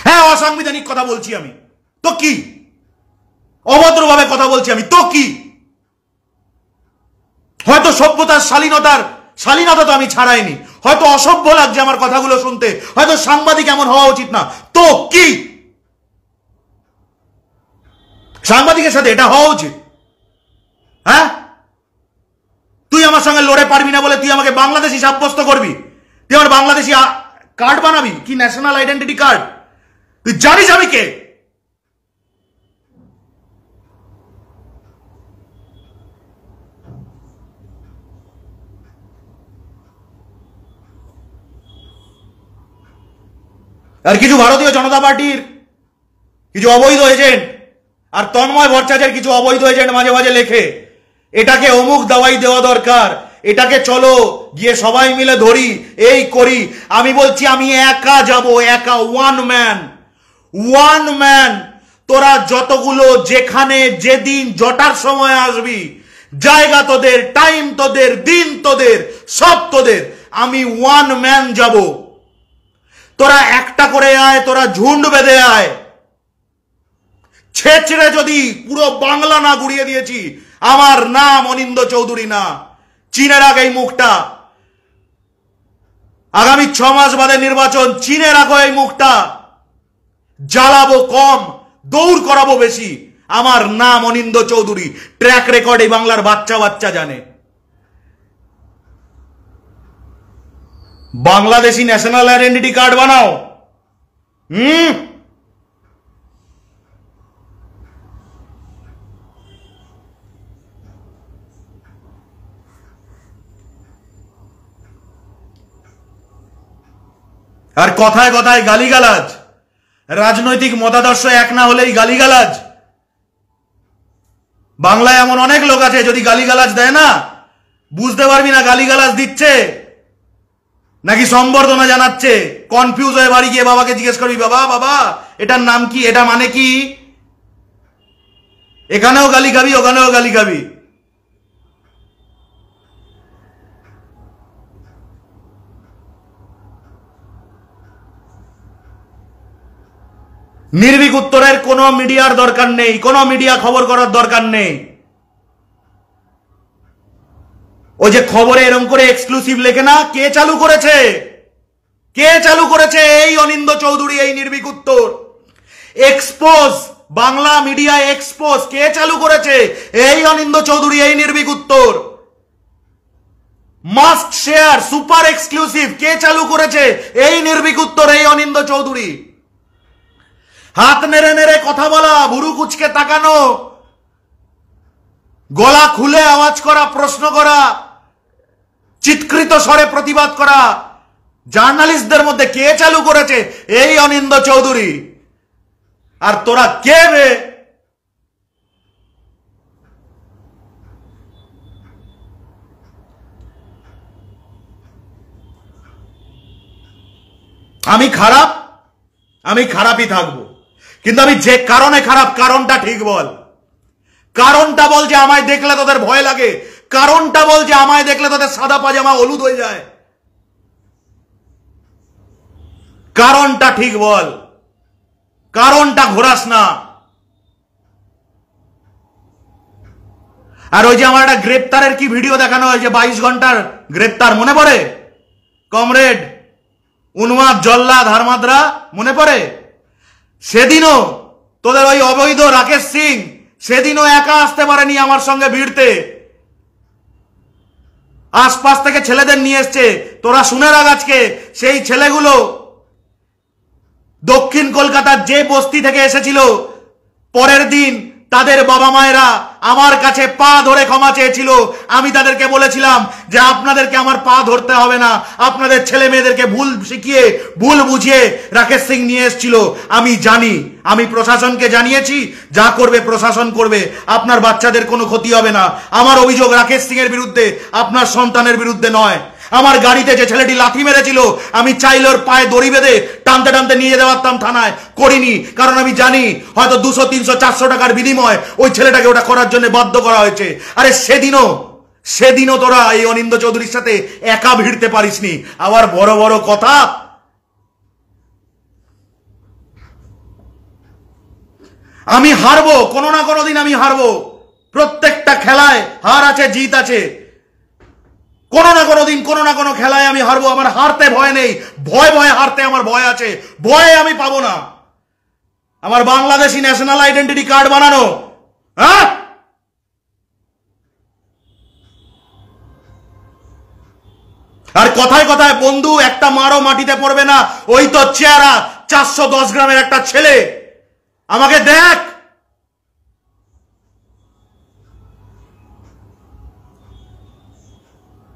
হ্যাঁ, অসাংবিধানিক কথা বলছি আমি, তো কি? অভদ্রভাবে কথা বলছি আমি, তো কি? হয়তো সভ্যতার শালীনতা তো আমি ছাড়াইনি, হয়তো অসভ্য লাগছে আমার কথাগুলো শুনতে, হয়তো সাংবাদিক এমন হওয়া উচিত না, তো কি? সাংবাদিকের সাথে এটা হওয়া উচিত? হ্যাঁ, তুই আমার সঙ্গে লড়ে পারবি না বলে তুই আমাকে বাংলাদেশি সাব্যস্ত করবি? তুই আমার বাংলাদেশি কার্ড বানাবি কি, ন্যাশনাল আইডেন্টিটি কার্ড? তুই জানিস আমি কে? আর কিছু ভারতীয় জনতা পার্টির কিছু অবৈধ এজেন্ট আর তন্ময় ভট্টাচার্যের কিছু অবৈধ এজেন্ট মাঝে মাঝে লেখে এটাকে অমুক দাওয়াই দেওয়া দরকার, এটাকে চলো গিয়ে সবাই মিলে ধরি, এই করি। আমি বলছি আমি একা যাব, একা, ওয়ান ম্যান। তোরা যতগুলো যেখানে যেদিন জটার সময় আসবি, জায়গা তোদের, টাইম তোদের, দিন তোদের, সব তোদের, আমি ওয়ান ম্যান যাব। তোরা একটা করে আয়, তোরা ঝুন্ড বেঁধে আয়। ছেচড়ে যদি পুরো বাংলা না গুড়িয়ে দিয়েছি, আমার নাম অনিন্দ চৌধুরী না। চীনের আগে এই মুখটা, আগামী 6 মাস বাদে নির্বাচন, চীনে রাখো এই মুখটা। জ্বালাবো কম, দৌড় করাবো বেশি। আমার নাম অনিন্দ চৌধুরী, ট্র্যাক রেকর্ড এই বাংলার বাচ্চা বাচ্চা জানে। বাংলাদেশি ন্যাশনাল আইডেন্টিটি কার্ড বানাও। আর কথায় কথায় গালিগালাজ, রাজনৈতিক মতাদর্শ এক না হলেই গালিগালাজ। বাংলায় এমন অনেক লোক আছে যদি গালিগালাজ দেয় না, বুঝতে পারবি না গালিগালাজ দিচ্ছে নাকি সম্বর্ধনা জানাচ্ছে। কনফিউজ হয়ে বাড়ি গিয়ে বাবাকে জিজ্ঞেস করবি, বাবা বাবা এটার নাম কি, এটা মানে কি? এখানেও গালি খাবি, ওখানেও গালি খাবি। নির্ভীক উত্তরের কোনো মিডিয়ার দরকার নেই, কোনো মিডিয়া খবর করার দরকার নেই। ওই যে খবরে এরকম করে এক্সক্লুসিভ লেখে না, কে চালু করেছে? কে চালু করেছে? এই অনিন্দ চৌধুরী, এই নির্ভীক উত্তর। এক্সপোজ, বাংলা মিডিয়া এক্সপোজ, কে চালু করেছে? এই অনিন্দ চৌধুরী, এই নির্ভীক উত্তর। মাস্ট শেয়ার, সুপার এক্সক্লুসিভ, কে চালু করেছে? এই নির্ভীক উত্তর, এই অনিন্দ চৌধুরী। হাত নেড়ে নেড়ে কথা বলা, ভুরু কুচকে তাকানো, গলা খুলে আওয়াজ করা, প্রশ্ন করা, চিৎকৃত স্বরে প্রতিবাদ করা, জার্নালিস্টদের মধ্যে কে চালু করেছে? এই অনিন্দ চৌধুরী। আর তোরা কে রে? আমি খারাপ, আমি খারাপই থাকবো, কিন্তু আমি যে কারণে খারাপ, কারণটা ঠিক বল। কারণটা বল যে আমায় দেখলে তোদের ভয় লাগে, কারণটা বল যে আমায় দেখলে তোদের সাদা পাজামা হলুদ হয়ে যায়। কারণটা ঠিক বল, কারণটা ঘোরাস না। আর ওই যে আমার একটা গ্রেপ্তারের কি ভিডিও দেখানো হয়েছে, 22 ঘন্টার গ্রেপ্তার, মনে পড়ে? কমরেড উন্মাদ জল্লাদ হারমাদরা, মনে পড়ে? সেদিনও তোদের ওই অবৈধ রাকেশ সিং সেদিনও একা আসতে পারেনি আমার সঙ্গে ভিড়তে, আশপাশ থেকে ছেলেদের নিয়ে এসছে। তোরা শুনে রাখ, আজকে সেই ছেলেগুলো দক্ষিণ কলকাতার যে বস্তি থেকে এসেছিল, পরের দিন তাদের বাবা মায়েরা আমার কাছে পা ধরে ক্ষমা চেয়েছিল। আমি তাদেরকে বলেছিলাম যে আপনাদেরকে আমার পা ধরতে হবে না, আপনাদের ছেলে মেয়েদেরকে ভুল শিখিয়ে, ভুল বুঝিয়ে রাকেশ সিং নিয়ে এসেছিল। আমি জানি, আমি প্রশাসনকে জানিয়েছি, যা করবে প্রশাসন করবে, আপনার বাচ্চাদের কোনো ক্ষতি হবে না। আমার অভিযোগ রাকেশ সিং এর বিরুদ্ধে, আপনার সন্তানের বিরুদ্ধে নয়। আমার গাড়িতে যে ছেলেটি লাথি মেরেছিল, আমি চাইলে ওর পায়ে দড়ি বেঁধে টানতে টানতে নিয়ে যেতে পারতাম থানায়, করিনি। কারণ আমি জানি হয়তো 200, 300, 400 টাকার বিনিময় ওই ছেলেটাকে ওটা করার জন্য বাধ্য করা হয়েছে। আরে সেদিনও তোরা এই অনিন্দ চৌধুরীর সাথে একা ভিড়তে পারিসনি। আবার বড় বড় কথা। আমি হারবো, কোনো না কোনো দিন আমি হারবো। প্রত্যেকটা খেলায় হার আছে, জিত আছে। কোনো না কোনো দিন, কোনো না কোনো খেলায় আমি হারবো। আমার হারতে ভয় নেই, ভয়ে হারতে আমার ভয় আছে। ভয়ে আমি পাবো না। আমার বাংলাদেশি ন্যাশনাল আইডেন্টিটি কার্ড বানানো, হ্যাঁ? আর কথায় কথায় বন্ধু একটা মারও মাটিতে পড়বে না। ওই তো চেহারা, 410 গ্রামের একটা ছেলে। আমাকে দেখ,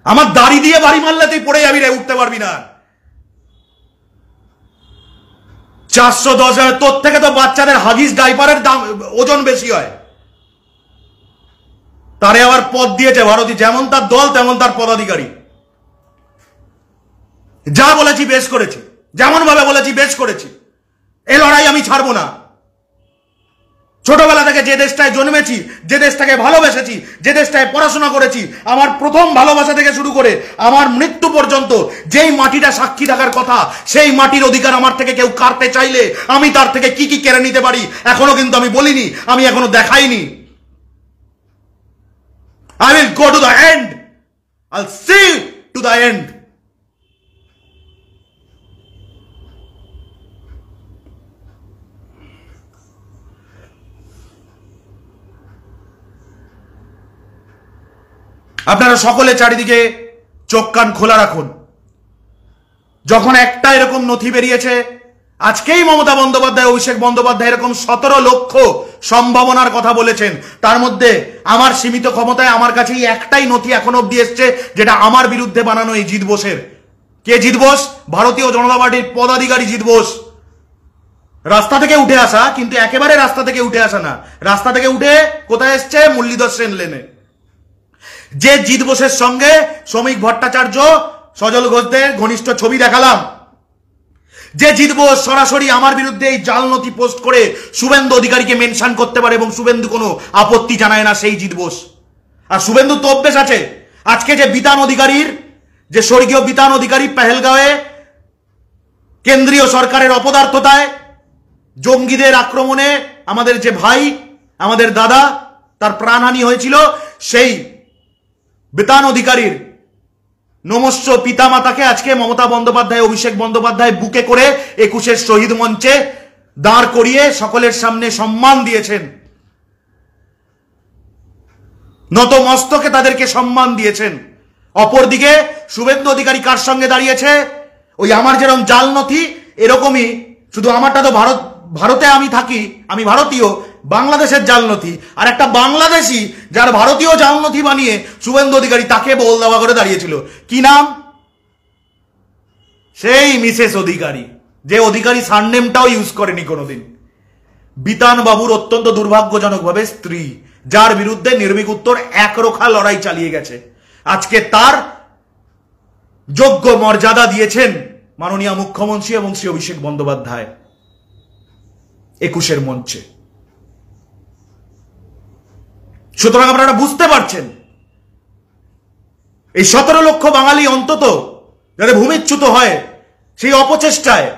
আমার দাড়ি দিয়ে বাড়ি মারলে তুই পড়ে যাবি রে, উঠতে পারবি না। 410,000, তোর থেকে তো বাচ্চাদের হাগিস ডাইপারের দাম ওজন বেশি হয়। তারে আবার পদ দিয়েছে ভারতী, যেমন তার দল তেমন তার পদাধিকারী। যা বলেছি বেশ করেছি, যেমন ভাবে বলেছি বেশ করেছি, এই লড়াই আমি ছাড়বো না। ছোটবেলা থেকে যে দেশটায় জন্মেছি, যে দেশটাকে ভালোবেসেছি, যে দেশটায় পড়াশোনা করেছি, আমার প্রথম ভালোবাসা থেকে শুরু করে আমার মৃত্যু পর্যন্ত যেই মাটিটা সাক্ষী থাকার কথা, সেই মাটির অধিকার আমার থেকে কেউ কাটতে চাইলে আমি তার থেকে কি কি কেড়ে নিতে পারি এখনো কিন্তু আমি বলিনি, আমি এখনো দেখাইনি। I will go to the end. I'll see to the end. আপনারা সকলে চারিদিকে চোখ কান খোলা রাখুন। যখন একটা এরকম নথি বেরিয়েছে, আজকেই মমতা বন্দ্যোপাধ্যায়, অভিষেক বন্দ্যোপাধ্যায় এরকম 17 লক্ষ সম্ভাবনার কথা বলেছেন, তার মধ্যে আমার সীমিত ক্ষমতায় আমার কাছেই একটাই নথি এখন অব্দি এসছে, যেটা আমার বিরুদ্ধে বানানো এই জিৎ বোসের। কে জিৎ বোস? ভারতীয় জনতা পার্টির পদাধিকারী জিৎ বোস। রাস্তা থেকে উঠে আসা, কিন্তু একেবারে রাস্তা থেকে উঠে আসা না, রাস্তা থেকে উঠে কোথায় এসছে? মুরলীধর সেন লেনে। যে জিৎ বোসের সঙ্গে শ্রমিক ভট্টাচার্য, সজল ঘোষদের ঘনিষ্ঠ ছবি দেখালাম, যে জিৎ বোস সরাসরি আমার বিরুদ্ধে এই জাল নথি পোস্ট করে শুভেন্দু অধিকারীকে মেনশন করতে পারে এবং শুভেন্দু কোনো আপত্তি জানায় না, সেই জিৎ বোস। আর শুভেন্দু তো অভ্যেস আছে, আজকে যে বিতান অধিকারীর, যে স্বর্গীয় বিতান অধিকারী পেহেলগাঁওয়ে কেন্দ্রীয় সরকারের অপদার্থতায় জঙ্গিদের আক্রমণে আমাদের যে ভাই, আমাদের দাদা, তার প্রাণহানি হয়েছিল, সেই বিতান অধিকারীর নমস্য পিতামাতাকে আজকে মমতা বন্দ্যোপাধ্যায়, অভিষেক বন্দ্যোপাধ্যায় বুকে করে 21-এর শহীদ মঞ্চে দাঁড় করিয়ে সকলের সামনে সম্মান দিয়েছেন। নত মস্তকে তাদেরকে সম্মান দিয়েছেন। অপরদিকে শুভেন্দু অধিকারী কার সঙ্গে দাঁড়িয়েছে? ওই আমার যেরকম জাল নথি, এরকমই, শুধু আমারটা তো ভারতে আমি থাকি, আমি ভারতীয়, বাংলাদেশের জাল নথি, আর একটা বাংলাদেশি যার ভারতীয় জাল নথি বানিয়ে শুভেন্দু অধিকারী তাকে বল দেওয়া করে দাঁড়িয়েছিল। কি নাম? সেই মিসেস অধিকারী, যে অধিকারী সারনেমটাও ইউজ করেনি কোনোদিন। বিতান বাবুর অত্যন্ত দুর্ভাগ্যজনকভাবে স্ত্রী, যার বিরুদ্ধে নির্ভীক উত্তর একরোখা লড়াই চালিয়ে গেছে। আজকে তার যোগ্য মর্যাদা দিয়েছেন মাননীয় মুখ্যমন্ত্রী এবং শ্রী অভিষেক বন্দ্যোপাধ্যায় 21-এর মঞ্চে। সুতরাং আপনারা বুঝতে পারছেন, এই 17 লক্ষ বাঙালি অন্তত যাতে ভূমিচ্যুত হয়, সেই অপচেষ্টায়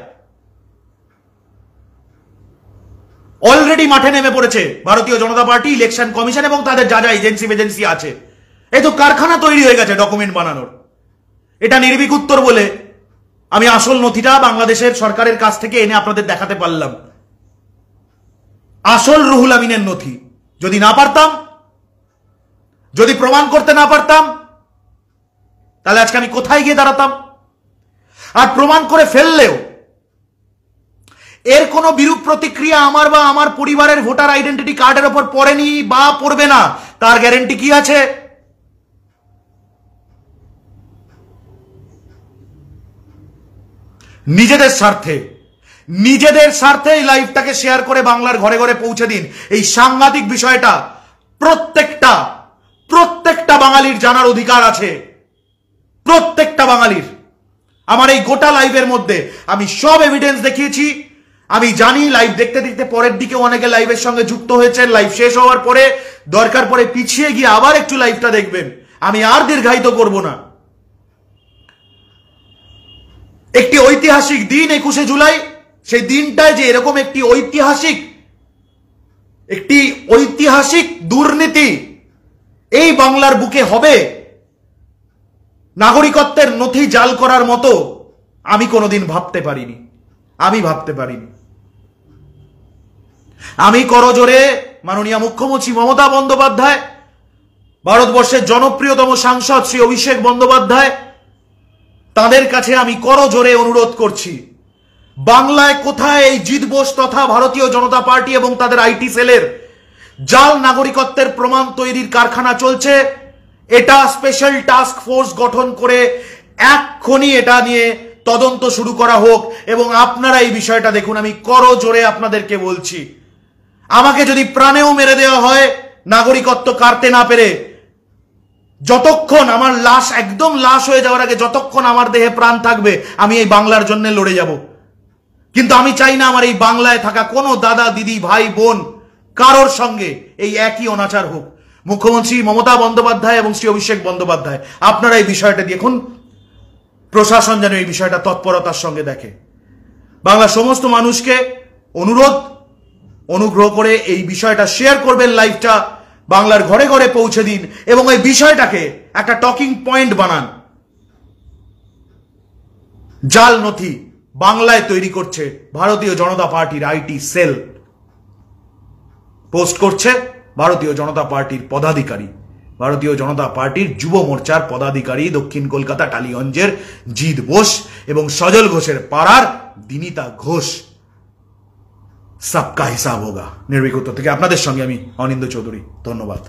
অলরেডি মাঠে নেমে পড়েছে ভারতীয় জনতা পার্টি, ইলেকশন কমিশন এবং তাদের যা যা এজেন্সি আছে। এই তো কারখানা তৈরি হয়ে গেছে ডকুমেন্ট বানানোর। এটা নির্ভীক উত্তর বলে আমি আসল নথিটা বাংলাদেশের সরকারের কাছ থেকে এনে আপনাদের দেখাতে পারলাম। আসল রুহুল আমিনের নথি যদি না পারতাম, যদি প্রমাণ করতে না পারতাম, তাহলে আজকে আমি কোথায় গিয়ে দাঁড়াতাম? আর প্রমাণ করে ফেললেও এর কোনো বিরূপ প্রতিক্রিয়া আমার বা আমার পরিবারের ভোটার আইডেন্টিটি কার্ডের ওপর পড়েনি বা পড়বে না, তার গ্যারেন্টি কি আছে? নিজেদের স্বার্থে এই লাইভটাকে শেয়ার করে বাংলার ঘরে ঘরে পৌঁছে দিন। এই সাংঘাতিক বিষয়টা প্রত্যেকটা বাঙালির জানার অধিকার আছে, প্রত্যেকটা বাঙালির। আমার এই গোটা লাইভের মধ্যে আমি সব এভিডেন্স দেখিয়েছি। আমি জানি লাইভ দেখতে দেখতে পরের দিকে অনেকে লাইভের সঙ্গে যুক্ত হয়েছে, লাইভ শেষ হওয়ার পরে দরকার পরে পিছিয়ে গিয়ে আবার একটু লাইভটা দেখবেন। আমি আর দীর্ঘায়িত করব না। একটি ঐতিহাসিক দিন 21শে জুলাই, সেই দিনটায় যে এরকম একটি ঐতিহাসিক দুর্নীতি এই বাংলার বুকে হবে, নাগরিকত্বের নথি জাল করার মতো আমি কোনোদিন ভাবতে পারিনি। আমি করজোরে মাননীয় মুখ্যমন্ত্রী মমতা বন্দ্যোপাধ্যায়, ভারতবর্ষের জনপ্রিয়তম সাংসদ শ্রী অভিষেক বন্দ্যোপাধ্যায়, তাদের কাছে আমি করজোরে অনুরোধ করছি, বাংলায় কোথায় এই জিৎ বোস তথা ভারতীয় জনতা পার্টি এবং তাদের আইটি সেলের জাল নাগরিকত্বের প্রমাণ তৈরির কারখানা চলছে, এটা স্পেশাল টাস্ক ফোর্স গঠন করে এক্ষুনি এটা নিয়ে তদন্ত শুরু করা হোক এবং আপনারা এই বিষয়টা দেখুন। আমি করজোড়ে আপনাদেরকে বলছি, আমাকে যদি প্রাণেও মেরে দেওয়া হয় নাগরিকত্ব কাটতে না পেরে, যতক্ষণ আমার লাশ একদম লাশ হয়ে যাওয়ার আগে যতক্ষণ আমার দেহে প্রাণ থাকবে আমি এই বাংলার জন্য লড়ে যাব। কিন্তু আমি চাই না আমার এই বাংলায় থাকা কোনো দাদা দিদি ভাই বোন কারোর সঙ্গে এই একই অনাচার হোক। মুখ্যমন্ত্রী মমতা বন্দ্যোপাধ্যায় এবং শ্রী অভিষেক বন্দ্যোপাধ্যায়, আপনারা এই বিষয়টা দেখুন, প্রশাসন যেন এই বিষয়টা তৎপরতার সঙ্গে দেখে। বাংলার সমস্ত মানুষকে অনুগ্রহ করে এই বিষয়টা শেয়ার করবেন, লাইভটা বাংলার ঘরে ঘরে পৌঁছে দিন এবং এই বিষয়টাকে একটা টকিং পয়েন্ট বানান। জাল নথি বাংলায় তৈরি করছে ভারতীয় জনতা পার্টির আইটি সেল, পোস্ট করছে ভারতীয় জনতা পার্টির পদাধিকারী, ভারতীয় জনতা পার্টির যুব মোর্চার পদাধিকারী, দক্ষিণ কলকাতা টালিগঞ্জের জিৎ বোস এবং সজল ঘোষের পাড়ার দিনিতা ঘোষ। সবকা হিসাব হোগা। নির্ভীক উত্তর থেকে আপনাদের সঙ্গে আমি অনিন্দ্য চৌধুরী। ধন্যবাদ।